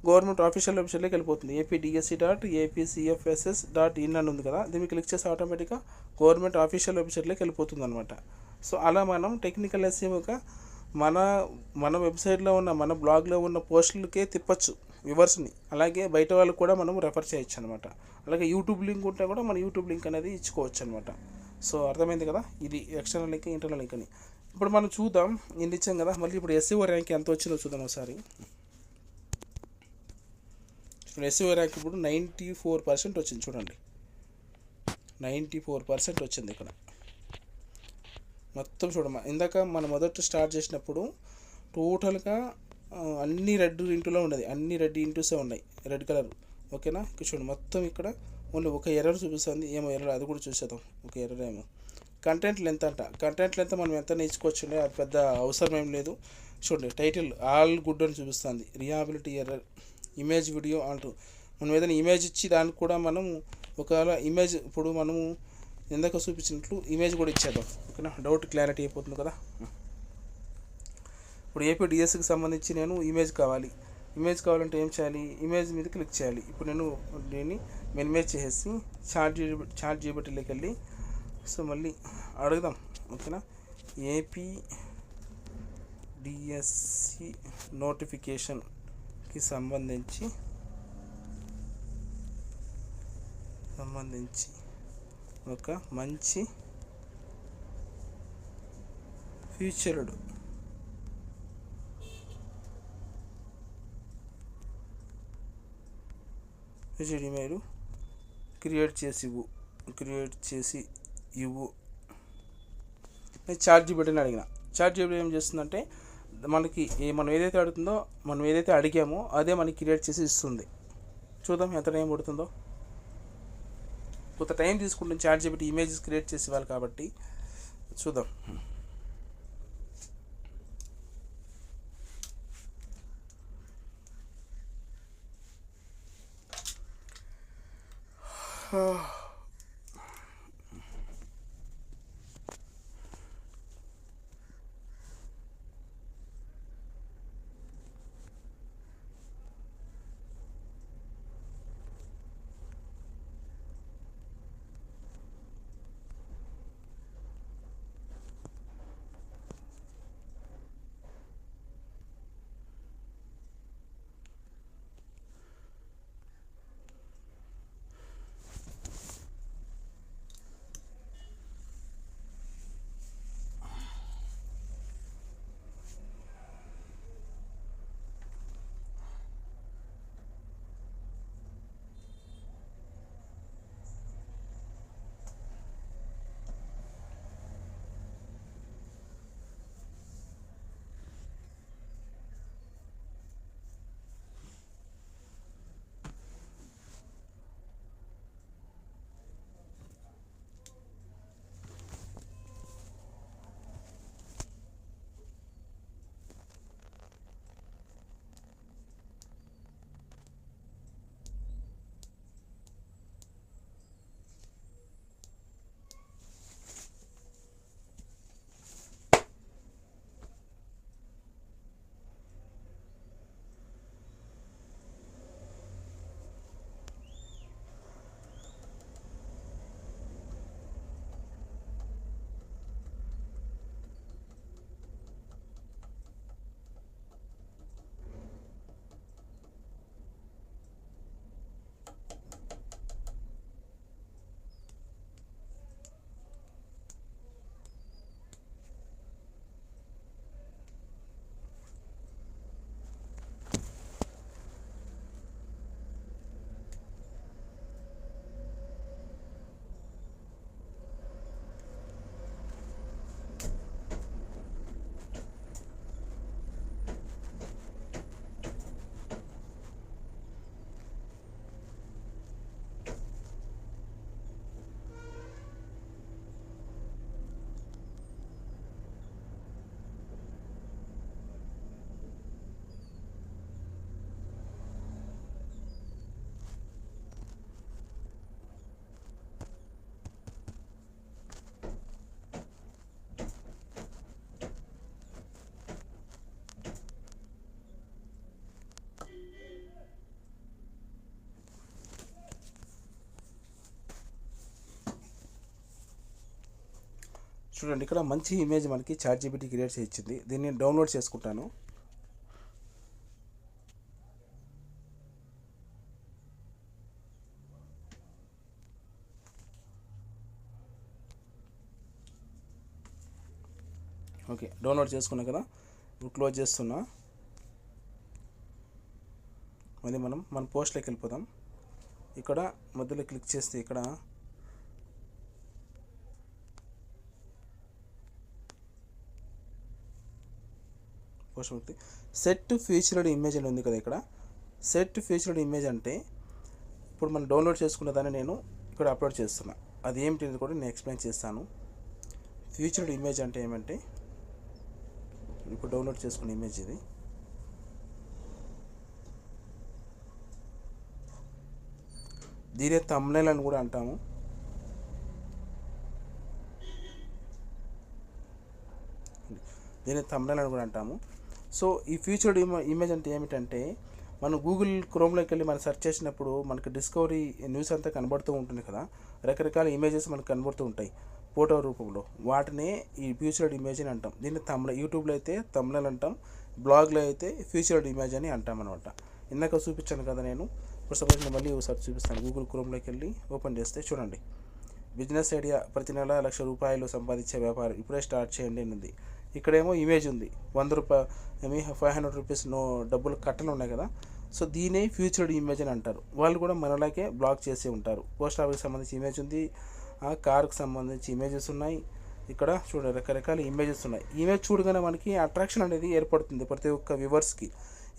గవర్నమెంట్ ఆఫీషియల్ వెబ్సైట్లోకి వెళ్ళిపోతుంది. apdse.apcfss.in అని ఉంది కదా, దీన్ని క్లిక్ చేస్తే ఆటోమేటిక్గా గవర్నమెంట్ ఆఫీషియల్ వెబ్సైట్లోకి వెళ్ళిపోతుంది అనమాట. సో అలా మనం టెక్నికల్ SEOగా మన వెబ్సైట్లో ఉన్న మన బ్లాగ్లో ఉన్న పోస్టులకే తిప్పచ్చు వ్యూవర్స్ని. అలాగే బయట వాళ్ళకి కూడా మనం రెఫర్ చేయొచ్చు అనమాట. అలాగే యూట్యూబ్ లింక్ ఉంటే కూడా మన యూట్యూబ్ లింక్ అనేది ఇచ్చుకోవచ్చు అనమాట. సో అర్థమైంది కదా, ఇది ఎక్స్టర్నల్ లింక్ ఇంటర్నల్ లింక్ అని. ఇప్పుడు మనం చూద్దాం, ఇది ఇచ్చాం కదా, మళ్ళీ ఇప్పుడు SEO ర్యాంక్ ఎంత వచ్చిందో చూద్దాం ఒకసారి. ఎస్ఈఓ ర్యాంక్ ఇప్పుడు 94% వచ్చింది చూడండి. 94% వచ్చింది ఇక్కడ మొత్తం చూడమ్మా. ఇందాక మనం మొదట స్టార్ట్ చేసినప్పుడు టోటల్గా అన్ని రెడ్ ఇంటూలో ఉన్నది, అన్ని రెడ్ ఇంటూసే ఉన్నాయి, రెడ్ కలర్. ఓకేనా, ఇక్కడ చూడండి మొత్తం ఇక్కడ ఓన్లీ ఒక ఎర్రర్ చూపిస్తుంది. ఏమో ఎర్రర్, అది కూడా చూసేద్దాం. ఒక ఎర్రర్ ఏమో కంటెంట్ లెంత్ అంట. కంటెంట్ లెంత్ మనం ఎంత నేర్చుకోవచ్చు, అది పెద్ద అవసరం ఏం లేదు. చూడండి టైటిల్ ఆల్ గుడ్ అని చూపిస్తుంది. రియాబిలిటీ ఎర్రర్, ఇమేజ్ వీడియో అంటూ మనం ఏదైనా ఇమేజ్ ఇచ్చి దానికి కూడా మనం ఒకవేళ ఇమేజ్ ఇప్పుడు మనము ఇందాక చూపించినట్లు ఇమేజ్ కూడా ఇచ్చేద్దాం. ఓకేనా, డౌట్ క్లారిటీ అయిపోతుంది కదా. ఇప్పుడు ఏపీ డిఎస్సికి సంబంధించి నేను ఇమేజ్ కావాలంటే ఏం చేయాలి, ఇమేజ్ మీద క్లిక్ చేయాలి. ఇప్పుడు నేను దీన్ని మినిమైజ్ చేసేసి చాట్ జీపీటీలోకి వెళ్ళి సో మళ్ళీ అడుగుదాం. ఓకేనా, ఏపీ డిఎస్సి నోటిఫికేషన్కి సంబంధించి ఒక మంచి ఫ్యూచర్డ్ ఇమెయిల్ క్రియేట్ చేసి ఇవ్వు నేను చాట్ జీపీటీని అడిగిన. చాట్ జీపీటీ ఏం చేస్తుందంటే మనకి మనం ఏదైతే అడుగుతుందో, మనం ఏదైతే అడిగామో అదే మనకి క్రియేట్ చేసి ఇస్తుంది. చూద్దాం ఎంత టైం పడుతుందో. కొంత టైం తీసుకుంటుంది చాట్ జీపీటీ ఇమేజెస్ క్రియేట్ చేసి ఇవ్వాలి కాబట్టి చూద్దాం. చూడండి ఇక్కడ మంచి ఇమేజ్ మనకి చాట్ జీపీటీ క్రియేట్ చేసి ఇచ్చింది. దీన్ని నేను డౌన్లోడ్ చేసుకుంటాను. ఓకే, డౌన్లోడ్ చేసుకున్నా కదా, ఇప్పుడు క్లోజ్ చేస్తున్నా. మళ్ళీ మనం మన పోస్ట్లోకి వెళ్ళిపోదాం. ఇక్కడ మధ్యలో క్లిక్ చేస్తే ఇక్కడ పోస్ట్ సెట్ ఫీచర్డ్ ఇమేజ్ అని ఉంది కదా. ఇక్కడ సెట్ ఫీచర్డ్ ఇమేజ్ అంటే ఇప్పుడు మనం డౌన్లోడ్ చేసుకున్న దాన్ని నేను ఇక్కడ అప్లోడ్ చేస్తున్నా. అది ఏమిటి కూడా నేను ఎక్స్ప్లెయిన్ చేస్తాను. ఫీచర్డ్ ఇమేజ్ అంటే ఏమంటే ఇప్పుడు డౌన్లోడ్ చేసుకున్న ఇమేజ్ ఇది. దీనే థంబ్నెయిల్ అని కూడా అంటాము. సో ఈ ఫీచర్డ్ ఇమేజ్ అంటే ఏమిటంటే మనం గూగుల్ క్రోమ్లోకి వెళ్ళి మనం సెర్చ్ చేసినప్పుడు మనకి డిస్కవరీ న్యూస్ అంతా కనబడుతూ ఉంటుంది కదా. రకరకాల ఇమేజెస్ మనకు కనబడుతూ ఉంటాయి ఫోటో రూపంలో. వాటినే ఈ ఫీచర్డ్ ఇమేజ్ అని అంటాం. దీన్ని యూట్యూబ్లో అయితే థంబ్నెయిల్ అంటాం, బ్లాగ్లో అయితే ఫీచర్డ్ ఇమేజ్ అని అంటాం అనమాట. ఇందాక చూపించాను కదా నేను. ఇప్పుడు సపోజ్ నేను మళ్ళీ ఒకసారి చూపిస్తాను. గూగుల్ క్రోమ్లోకి వెళ్ళి ఓపెన్ చేస్తే చూడండి, బిజినెస్ ఐడియా, ప్రతి నెల ₹1,00,000 సంపాదించే వ్యాపారం, ఇప్పుడే స్టార్ట్ చేయండి అని ఉంది. ఇక్కడేమో ఇమేజ్ ఉంది, ₹100 500 నో డబ్బులు కట్టలు ఉన్నాయి కదా. సో దీనే ఫ్యూచర్డ్ ఇమేజ్ అని అంటారు. వాళ్ళు కూడా మనలాగే బ్లాగ్ చేసి ఉంటారు. పోస్ట్ ఆఫీస్కి సంబంధించి ఇమేజ్ ఉంది, కార్కి సంబంధించి ఇమేజెస్ ఉన్నాయి. ఇక్కడ చూడండి రకరకాల ఇమేజెస్ ఉన్నాయి. ఇమేజ్ చూడగానే మనకి అట్రాక్షన్ అనేది ఏర్పడుతుంది ప్రతి ఒక్క వ్యూవర్స్కి.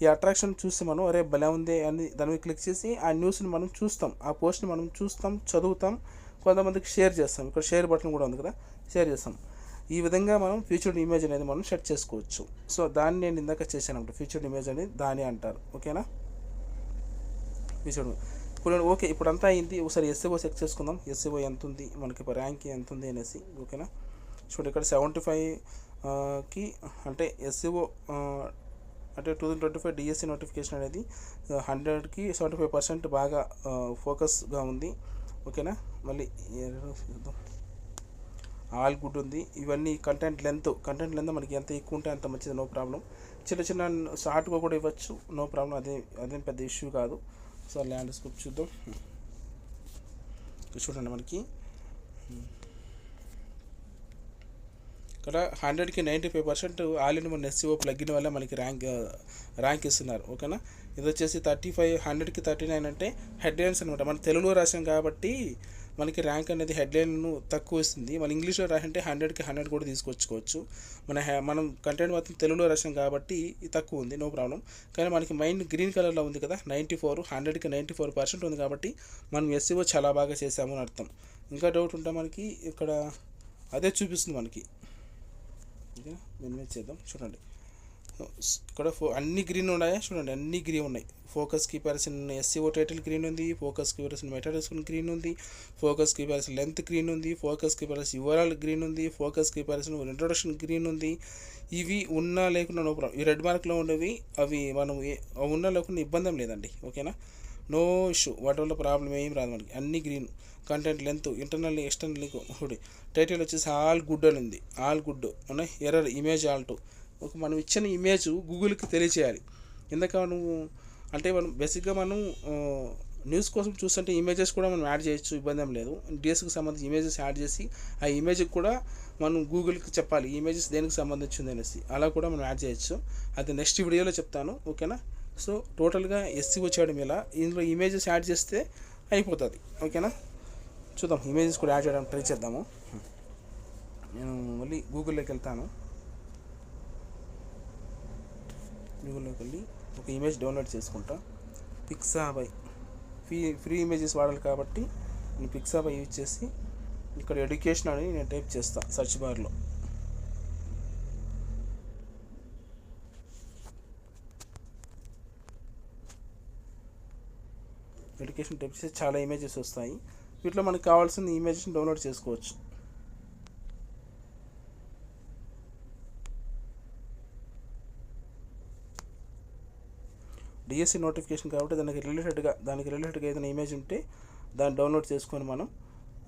ఈ అట్రాక్షన్ చూసి మనం అరే భలే ఉంది అని దాని మీద క్లిక్ చేసి ఆ న్యూస్ని మనం చూస్తాం, ఆ పోస్ట్ని మనం చూస్తాం, చదువుతాం, కొంతమందికి షేర్ చేస్తాం. ఇక్కడ షేర్ బటన్ కూడా ఉంది కదా, షేర్ చేస్తాం. ఈ విధంగా మనం ఫీచర్డ్ ఇమేజ్ అనేది మనం సెట్ చేసుకోవచ్చు. సో దాన్ని నేను ఇందాక చేశాను అన్నమాట. ఫీచర్డ్ ఇమేజ్ అనేది దాని అంటారు. ఓకేనా, ఫీచర్డ్. ఇప్పుడు ఓకే, ఇప్పుడు అంతా అయింది. ఒకసారి ఎస్ఈఓ చెక్ చేసుకుందాం. ఎస్ఈఓ ఎంత ఉంది మనకి, ర్యాంక్ ఎంత ఉంది అనేసి. ఓకేనా, చూడండి ఇక్కడ 75కి అంటే ఎస్ఈఓ అంటే 2025 డిఎస్సి నోటిఫికేషన్ అనేది 100కి 75% బాగా ఫోకస్గా ఉంది. ఓకేనా, మళ్ళీ ఆల్ గుడ్ ఉంది. ఇవన్నీ కంటెంట్ లెంత్ మనకి ఎంత ఎక్కువ ఉంటే అంత మంచిది, నో ప్రాబ్లం. చిన్న షార్ట్గా కూడా ఇవ్వచ్చు, నో ప్రాబ్లం. అదేం పెద్ద ఇష్యూ కాదు. సో ల్యాండ్స్కేప్ చూద్దాం. చూడండి మనకి ఇక్కడ 100కి 95% all in one SEO plugin వల్ల మనకి ర్యాంక్ ఇస్తున్నారు. ఓకేనా, ఇది వచ్చేసి 35, 100కి 39 అంటే హెడ్లైన్స్ అనమాట. మన తెలుగులో రాసాం కాబట్టి మనకి ర్యాంక్ అనేది హెడ్లైన్ తక్కువ ఇస్తుంది. మన ఇంగ్లీష్లో రాసంటే 100కి 100 కూడా తీసుకొచ్చుకోవచ్చు. మనం కంటెంట్ మాత్రం తెలుగులో రాసాం కాబట్టి తక్కువ ఉంది, నో ప్రాబ్లం. కానీ మనకి మైండ్ గ్రీన్ కలర్లో ఉంది కదా, 94, 100కి 94% ఉంది కాబట్టి మనం ఎస్ఈఓ చాలా బాగా చేసాము అని అర్థం. ఇంకా డౌట్ ఉంటే మనకి ఇక్కడ అదే చూపిస్తుంది మనకి. ఓకే, మినిమైజ్ చేద్దాం. చూడండి ఇక్కడ అన్ని గ్రీన్ ఉన్నాయా, చూడండి అన్ని గ్రీన్ ఉన్నాయి. ఫోకస్ కీపర్సన్ ఎస్సీఓ టైటిల్ గ్రీన్ ఉంది, ఫోకస్ కీపర్సన్ మెటాడెస్కున్ గ్రీన్ ఉంది, ఫోకస్ కీపర్సన్ లెంత్ గ్రీన్ ఉంది, ఫోకస్ కీపర్సన్ యువరాల్ గ్రీన్ ఉంది, ఫోకస్ కీపర్సన్ ఇంట్రొడక్షన్ గ్రీన్ ఉంది. ఇవి ఉన్నా లేకుండా నో ప్రాబ్లం. ఈ రెడ్ మార్క్లో ఉండేవి అవి మనం ఉన్నా లేకుండా ఇబ్బంది లేదండి. ఓకేనా, నో ఇష్యూ, వాటి వల్ల ప్రాబ్లం ఏం రాదు మనకి. అన్ని green. Content length internal external title వచ్చేసి ఆల్ గుడ్ అని ఉంది, ఆల్ గుడ్ ఉన్నాయి. Error image Alt. ఒక మనం ఇచ్చిన ఇమేజ్ గూగుల్కి తెలియచేయాలి. ఎందుక నువ్వు అంటే మనం బేసిక్గా మనం న్యూస్ కోసం చూస్తుంటే ఇమేజెస్ కూడా మనం యాడ్ చేయొచ్చు, ఇబ్బంది ఏం లేదు. డిఎస్కి సంబంధించి ఇమేజెస్ యాడ్ చేసి ఆ ఇమేజ్కి కూడా మనం గూగుల్కి చెప్పాలి ఈ ఇమేజెస్ దేనికి సంబంధించింది అనేసి. అలా కూడా మనం యాడ్ చేయొచ్చు. అది నెక్స్ట్ వీడియోలో చెప్తాను. ఓకేనా, సో టోటల్గా ఎస్సీఓ చేయడం ఇలా, ఇందులో ఇమేజెస్ యాడ్ చేస్తే అయిపోతుంది. ఓకేనా, చూద్దాం ఇమేజెస్ కూడా యాడ్ చేయడానికి ట్రై చేద్దాము. నేను మళ్ళీ గూగుల్లోకి వెళ్తాను. గూగుల్లోకి వెళ్ళి ఒక ఇమేజ్ డౌన్లోడ్ చేసుకుంటా. పిక్సాబై ఫ్రీ ఇమేజెస్ వాడాలి కాబట్టి నేను పిక్సాబై యూజ్ చేసి ఇక్కడ ఎడ్యుకేషన్ అని నేను టైప్ చేస్తా సెర్చ్ బార్లో. ఎడ్యుకేషన్ టైప్ చేసి చాలా ఇమేజెస్ వస్తాయి. వీటిలో మనకు కావాల్సిన ఇమేజెస్ని డౌన్లోడ్ చేసుకోవచ్చు. డిఎస్సి నోటిఫికేషన్ కాబట్టి దానికి రిలేటెడ్గా ఏదైనా ఇమేజ్ ఉంటే దాన్ని డౌన్లోడ్ చేసుకొని మనం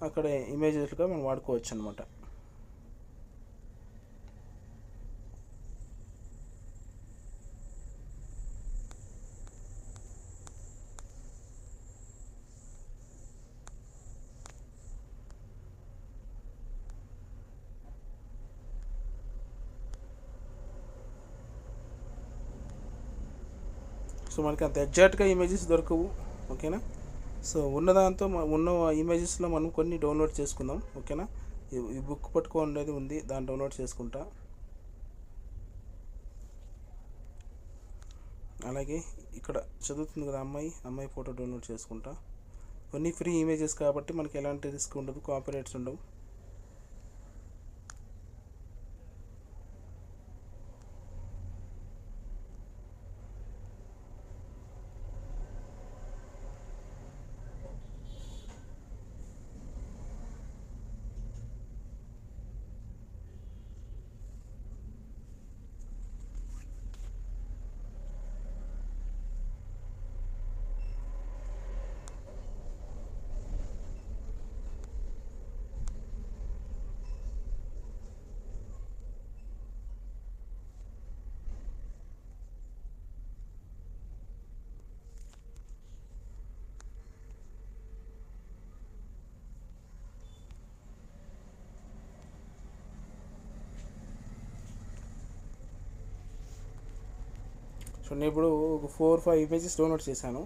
అక్కడ ఇమేజెస్గా మనం వాడుకోవచ్చు అనమాట. సో మనకి అంత ఎగ్జాక్ట్గా ఇమేజెస్ దొరకవు, ఓకేనా. సో ఉన్నదాంతో ఉన్న ఇమేజెస్లో మనం కొన్ని డౌన్లోడ్ చేసుకుందాం, ఓకేనా. ఈ బుక్ పట్టుకోనేది ఉంది, దాన్ని డౌన్లోడ్ చేసుకుంటా. అలాగే ఇక్కడ చదువుతుంది కదా అమ్మాయి ఫోటో డౌన్లోడ్ చేసుకుంటా. కొన్ని ఫ్రీ ఇమేజెస్ కాబట్టి మనకి ఎలాంటి రిస్క్ ఉండదు, కాపీరైట్స్ ఉండవు. సో నేను ఇప్పుడు ఒక 4-5 ఇమేజెస్ డౌన్లోడ్ చేశాను.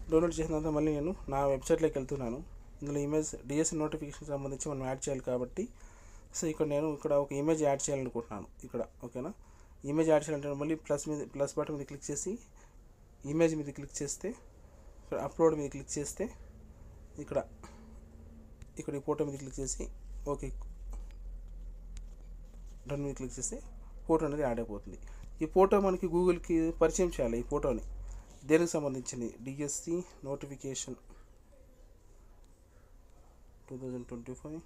డౌన్లోడ్ చేసిన తర్వాత మళ్ళీ నేను నా వెబ్సైట్లోకి వెళ్తున్నాను. ఇందులో ఇమేజ్ డిఎస్సి నోటిఫికేషన్ సంబంధించి మనం యాడ్ చేయాలి కాబట్టి, సో నేను ఇక్కడ ఒక ఇమేజ్ యాడ్ చేయాలనుకుంటున్నాను ఇక్కడ, ఓకేనా. ఇమేజ్ యాడ్ చేయాలంటే మళ్ళీ ప్లస్ బటన్ మీద క్లిక్ చేసి ఇమేజ్ మీద క్లిక్ చేస్తే, ఇక్కడ అప్లోడ్ మీద క్లిక్ చేస్తే, ఇక్కడ ఈ ఫోటో మీద క్లిక్ చేసి ఓకే డన్ మీద క్లిక్ చేస్తే ఫోటో అనేది యాడ్ అయిపోతుంది. ఈ ఫోటో మనకి గూగుల్కి పరిచయం చేయాలి. ఈ ఫోటోని దేనికి సంబంధించింది, DSC notification 2025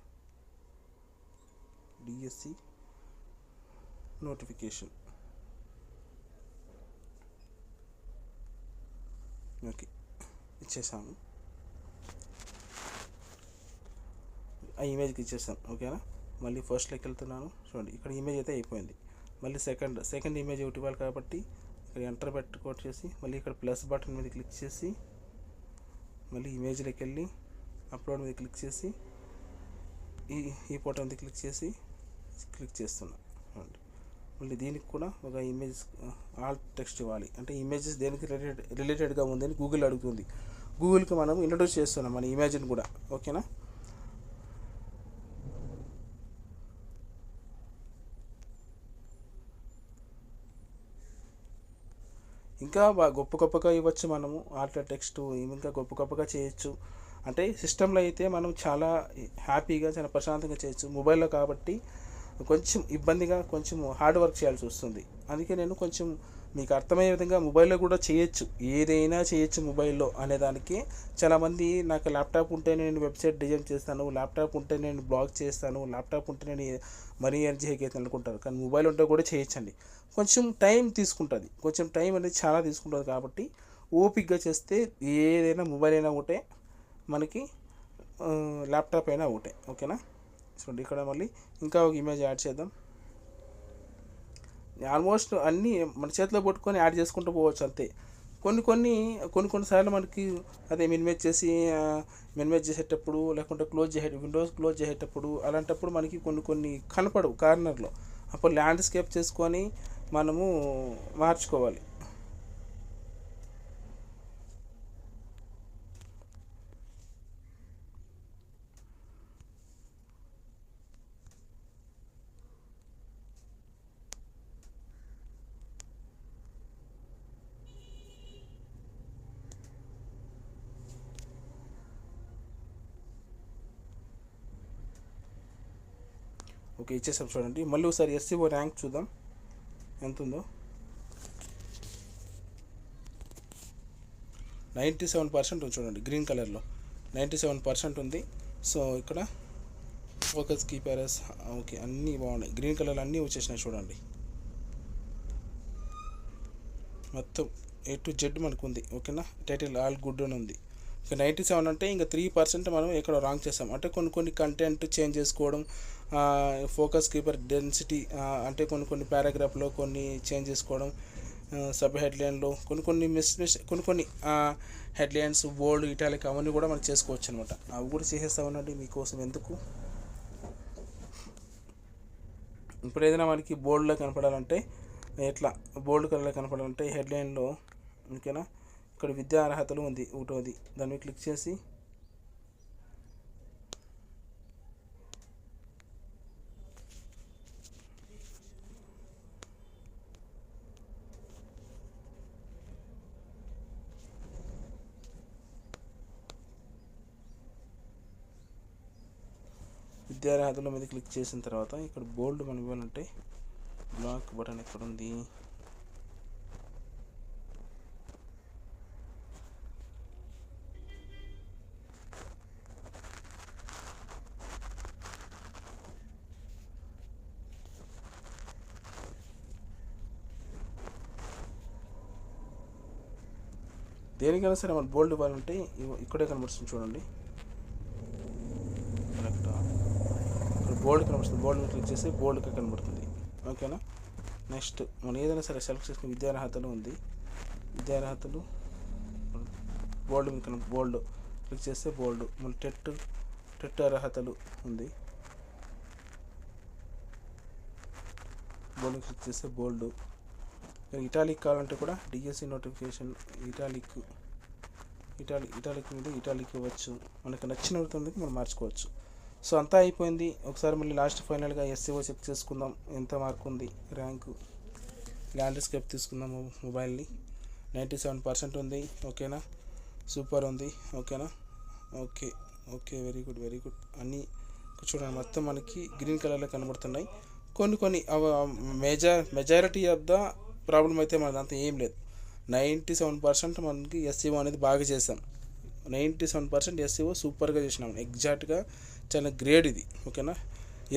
DSC notification, okay ఇచ్చేసాము. ఆ ఇమేజ్కి ఇచ్చేసాం, ఓకేనా. మళ్ళీ ఫస్ట్లోకి వెళ్తున్నాను. చూడండి ఇక్కడ ఇమేజ్ అయితే అయిపోయింది. మళ్ళీ సెకండ్ ఇమేజ్ ఒకటి ఇవ్వాలి కాబట్టి ఇక్కడ ఎంటర్ కొట్టేసి మళ్ళీ ఇక్కడ ప్లస్ బటన్ మీద క్లిక్ చేసి మళ్ళీ ఇమేజ్లోకి వెళ్ళి అప్లోడ్ మీద క్లిక్ చేసి ఈ ఫోటో మీద క్లిక్ చేస్తున్నా. మళ్ళీ దీనికి కూడా ఒక ఇమేజ్ ఆల్ టెక్స్ట్ ఇవ్వాలి. అంటే ఇమేజెస్ దేనికి రిలేటెడ్గా ఉందని గూగుల్ అడుగుతుంది. గూగుల్కి మనం ఇంట్రడ్యూస్ చేస్తున్నాం మన ఇమేజ్ని కూడా, ఓకేనా. ఇంకా గొప్పగా ఇవ్వచ్చు మనము ఆల్ట్ టెక్స్ట్, ఇంకా గొప్పగా చేయొచ్చు. అంటే సిస్టంలో అయితే మనం చాలా హ్యాపీగా చాలా ప్రశాంతంగా చేయొచ్చు. మొబైల్లో కాబట్టి కొంచెం ఇబ్బందిగా కొంచెం హార్డ్ వర్క్ చేయాల్సి వస్తుంది. అందుకే నేను కొంచెం మీకు అర్థమయ్యే విధంగా మొబైల్లో కూడా చేయొచ్చు, ఏదైనా చేయొచ్చు మొబైల్లో అనేదానికి. చాలామంది నాకు ల్యాప్టాప్ ఉంటే నేను వెబ్సైట్ డిజైన్ చేస్తాను, ల్యాప్టాప్ ఉంటే నేను బ్లాగ్ చేస్తాను, ల్యాప్టాప్ ఉంటే నేను మరీ ఎనర్జీ అవుతుంది అనుకుంటారు. కానీ మొబైల్ ఉంటే కూడా చేయొచ్చండి. కొంచెం టైం తీసుకుంటుంది, కొంచెం టైం అనేది చాలా తీసుకుంటుంది. కాబట్టి ఓపిక్గా చేస్తే ఏదైనా మొబైల్ అయినా ఒకటే, మనకి ల్యాప్టాప్ అయినా ఒకటే, ఓకేనా. చూడండి ఇక్కడ మళ్ళీ ఇంకా ఒక ఇమేజ్ యాడ్ చేద్దాం. ఆల్మోస్ట్ అన్నీ మన చేతిలో పట్టుకొని యాడ్ చేసుకుంటూ పోవచ్చు అంతే. కొన్నిసార్లు మనకి అదే మినిమైజ్ చేసేటప్పుడు లేకుంటే విండోస్ క్లోజ్ చేసేటప్పుడు అలాంటప్పుడు మనకి కొన్ని కనపడవు కార్నర్లో. అప్పుడు ల్యాండ్స్కేప్ చేసుకొని మనము మార్చుకోవాలి. ఓకే ఇచ్చేసాం. చూడండి మళ్ళీ ఒకసారి ఎస్సీఓ ర్యాంక్ చూద్దాం ఎంత ఉందో. 97% ఉంది. చూడండి గ్రీన్ కలర్లో 97% ఉంది. సో ఇక్కడ ఫోకస్ కీపర్స్ ఓకే అన్నీ బాగున్నాయి, గ్రీన్ కలర్లో అన్నీ వచ్చేసినాయి. చూడండి మొత్తం A to Z మనకు ఉంది, ఓకేనా. టైటిల్ ఆల్ గుడ్ అని ఉంది. ఇక 97 అంటే ఇంకా 3% మనం ఎక్కడ రాంగ్ చేస్తాం. అంటే కొన్ని కంటెంట్ చేంజ్ చేసుకోవడం, ఫోకస్ కీపర్ డెన్సిటీ అంటే కొన్ని పారాగ్రాఫ్లో కొన్ని చేంజ్ చేసుకోవడం, సబ్ హెడ్లైన్లో కొన్ని హెడ్లైన్స్ బోల్డ్ ఇటాలిక్ అవన్నీ కూడా మనం చేసుకోవచ్చు అనమాట. అవి కూడా చేసేస్తామనండి మీకోసం. ఎందుకు ఇప్పుడు ఏదైనా మనకి బోల్డ్లో కనపడాలంటే, ఎట్లా బోల్డ్ కలర్లో కనపడాలంటే హెడ్లైన్లో ఓకేనా. ఇక్కడ విద్యా అర్హతలు ఉంది ఒకటోది, దాని మీద క్లిక్ చేసి విద్యా అర్హతల మీద క్లిక్ చేసిన తర్వాత ఇక్కడ బోల్డ్ మనం ఇవ్వాలంటే బ్లాక్ బటన్ ఎక్కడ ఉంది, దేనికైనా సరే మనం బోల్డ్ ఇవ్వాలంటే ఇక్కడే కనబడుతుంది చూడండి, కరెక్ట్ ఇక్కడ బోల్డ్ కనబడుతుంది, బోల్డ్ మీద క్లిక్ చేస్తే బోల్డ్గా కనబడుతుంది. ఓకేనా. నెక్స్ట్ మనం ఏదైనా సరే సెలెక్ట్ చేసుకుని విద్యా అర్హతలు ఉంది, విద్యా అర్హతలు బోల్డ్ మీద బోల్డ్ క్లిక్ చేస్తే బోల్డ్, మన టెట్ అర్హతలు ఉంది, బోల్డ్ క్లిక్ చేస్తే బోల్డ్. ఇటాలిక్ కావాలంటే కూడా డిఎస్సి నోటిఫికేషన్ ఇటాలిక్ మీద ఇటాలిక్ ఇవ్వచ్చు, మనకు నచ్చిన అవుతుంది మనం మార్చుకోవచ్చు. సో అంతా అయిపోయింది. ఒకసారి మళ్ళీ లాస్ట్ ఫైనల్గా ఎస్సీఓ చెక్ చేసుకుందాం, ఎంత మార్క్ ఉంది ర్యాంకు. ల్యాండ్స్కేప్ తీసుకుందాము, మొబైల్ని 97% ఉంది. ఓకేనా, సూపర్ ఉంది. ఓకేనా, okay okay, very good very good. అన్నీ చూడండి మొత్తం మనకి గ్రీన్ కలర్లో కనబడుతున్నాయి. కొన్ని మెజారిటీ ఆఫ్ ద ప్రాబ్లం అయితే మనదంతా ఏం లేదు. 97% మనకి ఎస్సీఓ అనేది బాగా చేసాం. 97% ఎస్సీఓ సూపర్గా చేసినాం, ఎగ్జాక్ట్గా చాలా గ్రేడ్ ఇది. ఓకేనా,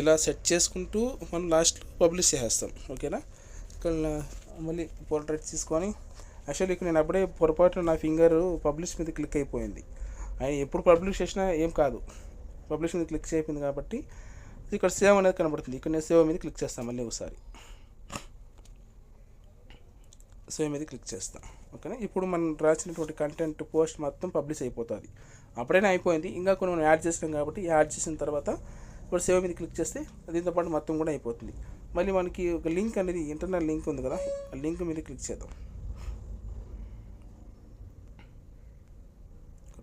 ఇలా సెట్ చేసుకుంటూ మనం లాస్ట్లో పబ్లిష్ చేసేస్తాం. ఓకేనా, ఇక్కడ మళ్ళీ పోర్ట్రేట్ తీసుకొని యాక్చువల్లీ ఇక్కడ నేను అప్పుడే పొరపాటు నా ఫింగర్ పబ్లిష్ మీద క్లిక్ అయిపోయింది. ఆయన ఎప్పుడు పబ్లిష్ చేసినా ఏం కాదు, పబ్లిష్ మీద క్లిక్ అయిపోయింది కాబట్టి ఇక్కడ సేవ్ అనేది కనబడుతుంది. ఇక్కడ నేను సేవ్ మీద క్లిక్ చేస్తాను, మళ్ళీ ఒకసారి సేవ్ మీద క్లిక్ చేస్తాం. ఓకేనా, ఇప్పుడు మనం రాసినటువంటి కంటెంట్ పోస్ట్ మొత్తం పబ్లిష్ అయిపోతుంది. అప్పుడైనా అయిపోయింది, ఇంకా కొన్ని మనం యాడ్ చేసినాం కాబట్టి యాడ్ చేసిన తర్వాత ఇప్పుడు సేవ్ మీద క్లిక్ చేస్తే దీంతో పాటు మొత్తం కూడా అయిపోతుంది. మళ్ళీ మనకి ఒక లింక్ అనేది ఇంటర్నల్ లింక్ ఉంది కదా, ఆ లింక్ మీద క్లిక్ చేద్దాం.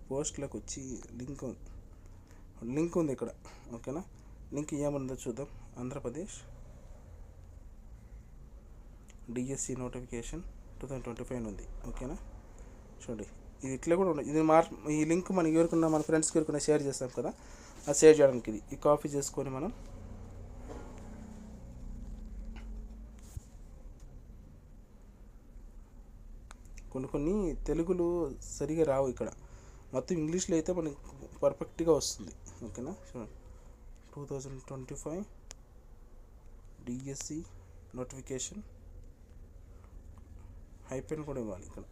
పోస్ట్లోకి వచ్చి లింక్ ఉంది ఇక్కడ. ఓకేనా, లింక్ ఏముందో చూద్దాం. ఆంధ్రప్రదేశ్ డిఎస్సి నోటిఫికేషన్ 2025 ఉంది. ఓకేనా, చూడండి ఇది ఇట్లా కూడా ఉండదు. ఇది ఈ లింక్ మనకి ఎవరికన్నా మన ఫ్రెండ్స్కి ఎవరికన్నా షేర్ చేస్తాం కదా, అది షేర్ చేయడానికి ఇది కాపీ చేసుకొని మనం కొన్ని తెలుగులో సరిగా రావు, ఇక్కడ మొత్తం ఇంగ్లీష్లో అయితే మనకి పర్ఫెక్ట్గా వస్తుంది. ఓకేనా, చూడండి 2025 డిఎస్సి నోటిఫికేషన్ హైపెన్ కూడా ఇవ్వాలి ఇక్కడ,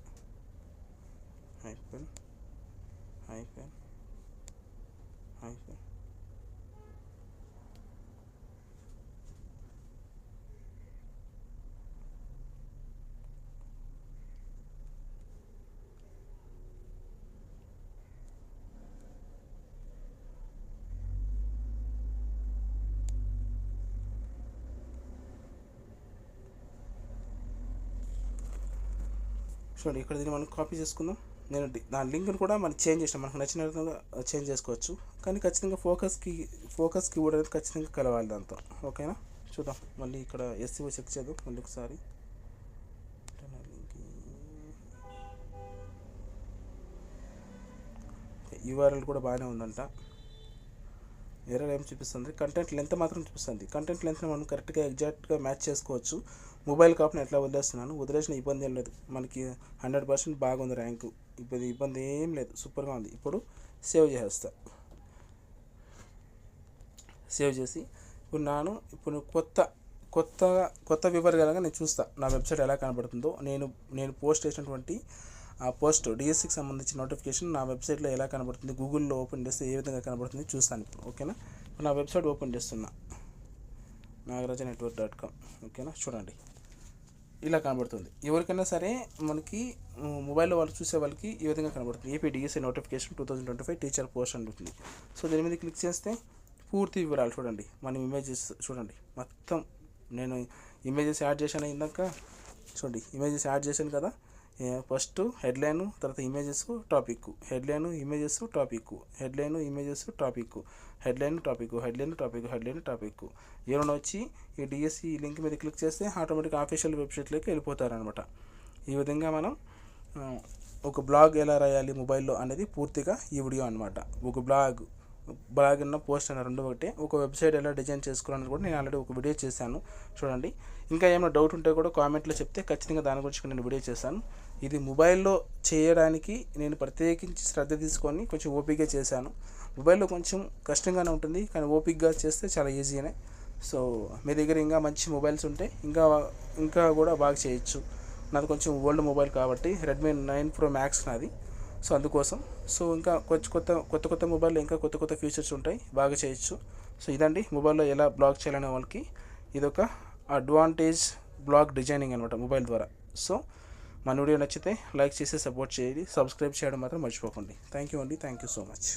హైపెన్ చూడండి. ఇక్కడ దీన్ని మనం కాపీ చేసుకుందాం. నేను దాని లింక్ని కూడా మనం చేంజ్ చేసాం, మనకు నచ్చిన విధంగా చేంజ్ చేసుకోవచ్చు. కానీ ఖచ్చితంగా ఫోకస్ కీవర్డ్ అనేది ఖచ్చితంగా కలవాలి దాంతో. ఓకేనా, చూద్దాం. మళ్ళీ ఇక్కడ ఎస్సీఓ చెక్ చేద్దాం మళ్ళీ ఒకసారి. యూఆర్ఎల్ కూడా బాగానే ఉందంట. ఎర్రర్ ఏం చూపిస్తుంది, కంటెంట్ లెంత్ మాత్రం చూపిస్తుంది. కంటెంట్ లెంత్ని మనం కరెక్ట్గా ఎగ్జాక్ట్గా మ్యాచ్ చేసుకోవచ్చు. మొబైల్ కాపీని ఎట్లా వదిలేసిన ఇబ్బంది ఏం లేదు, మనకి 100% బాగుంది ర్యాంకు, ఇబ్బంది ఏం లేదు, సూపర్గా ఉంది. ఇప్పుడు సేవ్ చేసేస్తా. సేవ్ చేసి ఇప్పుడు కొత్త వివరాలుగా నేను చూస్తా నా వెబ్సైట్ ఎలా కనబడుతుందో. నేను పోస్ట్ చేసినటువంటి ఆ పోస్ట్ డిఎస్సికి సంబంధించిన నోటిఫికేషన్ నా వెబ్సైట్లో ఎలా కనబడుతుంది, గూగుల్లో ఓపెన్ చేస్తే ఏ విధంగా కనబడుతుంది చూస్తాను ఇప్పుడు. ఓకేనా, ఇప్పుడు నా వెబ్సైట్ ఓపెన్ చేస్తున్నా, nagarajnetwork.com. ఓకేనా, చూడండి ఇలా కనబడుతుంది. ఎవరికైనా సరే మనకి మొబైల్లో వాళ్ళు చూసే వాళ్ళకి ఈ విధంగా కనబడుతుంది. AP DSC notification 2025 teacher post ఉంటుంది. సో దీని మీద క్లిక్ చేస్తే పూర్తి వివరాలు చూడండి. మనం ఇమేజెస్ చూడండి, మొత్తం నేను ఇమేజెస్ యాడ్ చేశాను ఇందాక. చూడండి ఇమేజెస్ యాడ్ చేశాను కదా, ఫస్ట్ హెడ్లైను, తర్వాత images, topic, headline, images, topic, headline, images, topic, headline, topic, headline, topic, headline, topic. ఎవరైనా వచ్చి ఈ డిఎస్సి లింక్ మీద క్లిక్ చేస్తే ఆటోమేటిక్గా ఆఫీషియల్ వెబ్సైట్లోకి వెళ్ళిపోతారనమాట. ఈ విధంగా మనం ఒక బ్లాగ్ ఎలా రాయాలి మొబైల్లో అనేది పూర్తిగా ఈ వీడియో అనమాట. ఒక బ్లాగ్ అన్న పోస్ట్ అన్న రెండు ఒకటే. ఒక వెబ్సైట్ ఎలా డిజైన్ చేసుకోవాలని కూడా నేను ఆల్రెడీ ఒక వీడియో చేశాను, చూడండి. ఇంకా ఏమైనా డౌట్ ఉంటే కూడా కామెంట్లో చెప్తే ఖచ్చితంగా దాని గురించి నేను వీడియో చేశాను. ఇది మొబైల్లో చేయడానికి నేను ప్రత్యేకించి శ్రద్ధ తీసుకొని కొంచెం ఓపికగా చేశాను. మొబైల్లో కొంచెం కష్టంగానే ఉంటుంది, కానీ ఓపికగా చేస్తే చాలా ఈజీనే. సో మీ దగ్గర ఇంకా మంచి మొబైల్స్ ఉంటే ఇంకా కూడా బాగా చేయొచ్చు. నాది కొంచెం ఓల్డ్ మొబైల్ కాబట్టి రెడ్మీ 9 Pro Max నాది. సో అందుకోసం ఇంకా కొత్త మొబైల్లో ఇంకా కొత్త ఫీచర్స్ ఉంటాయి, బాగా చేయొచ్చు. సో ఇదండి మొబైల్లో ఎలా బ్లాగ్ చేయాలనే వాళ్ళకి ఇదొక అడ్వాంటేజ్ బ్లాగ్ డిజైనింగ్ అనమాట మొబైల్ ద్వారా. సో మన వీడియో నచ్చితే లైక్ చేసి సపోర్ట్ చేయండి, సబ్స్క్రైబ్ చేయడం మాత్రం మర్చిపోకండి. థ్యాంక్ యూ అండి, థ్యాంక్ యూ సో మచ్.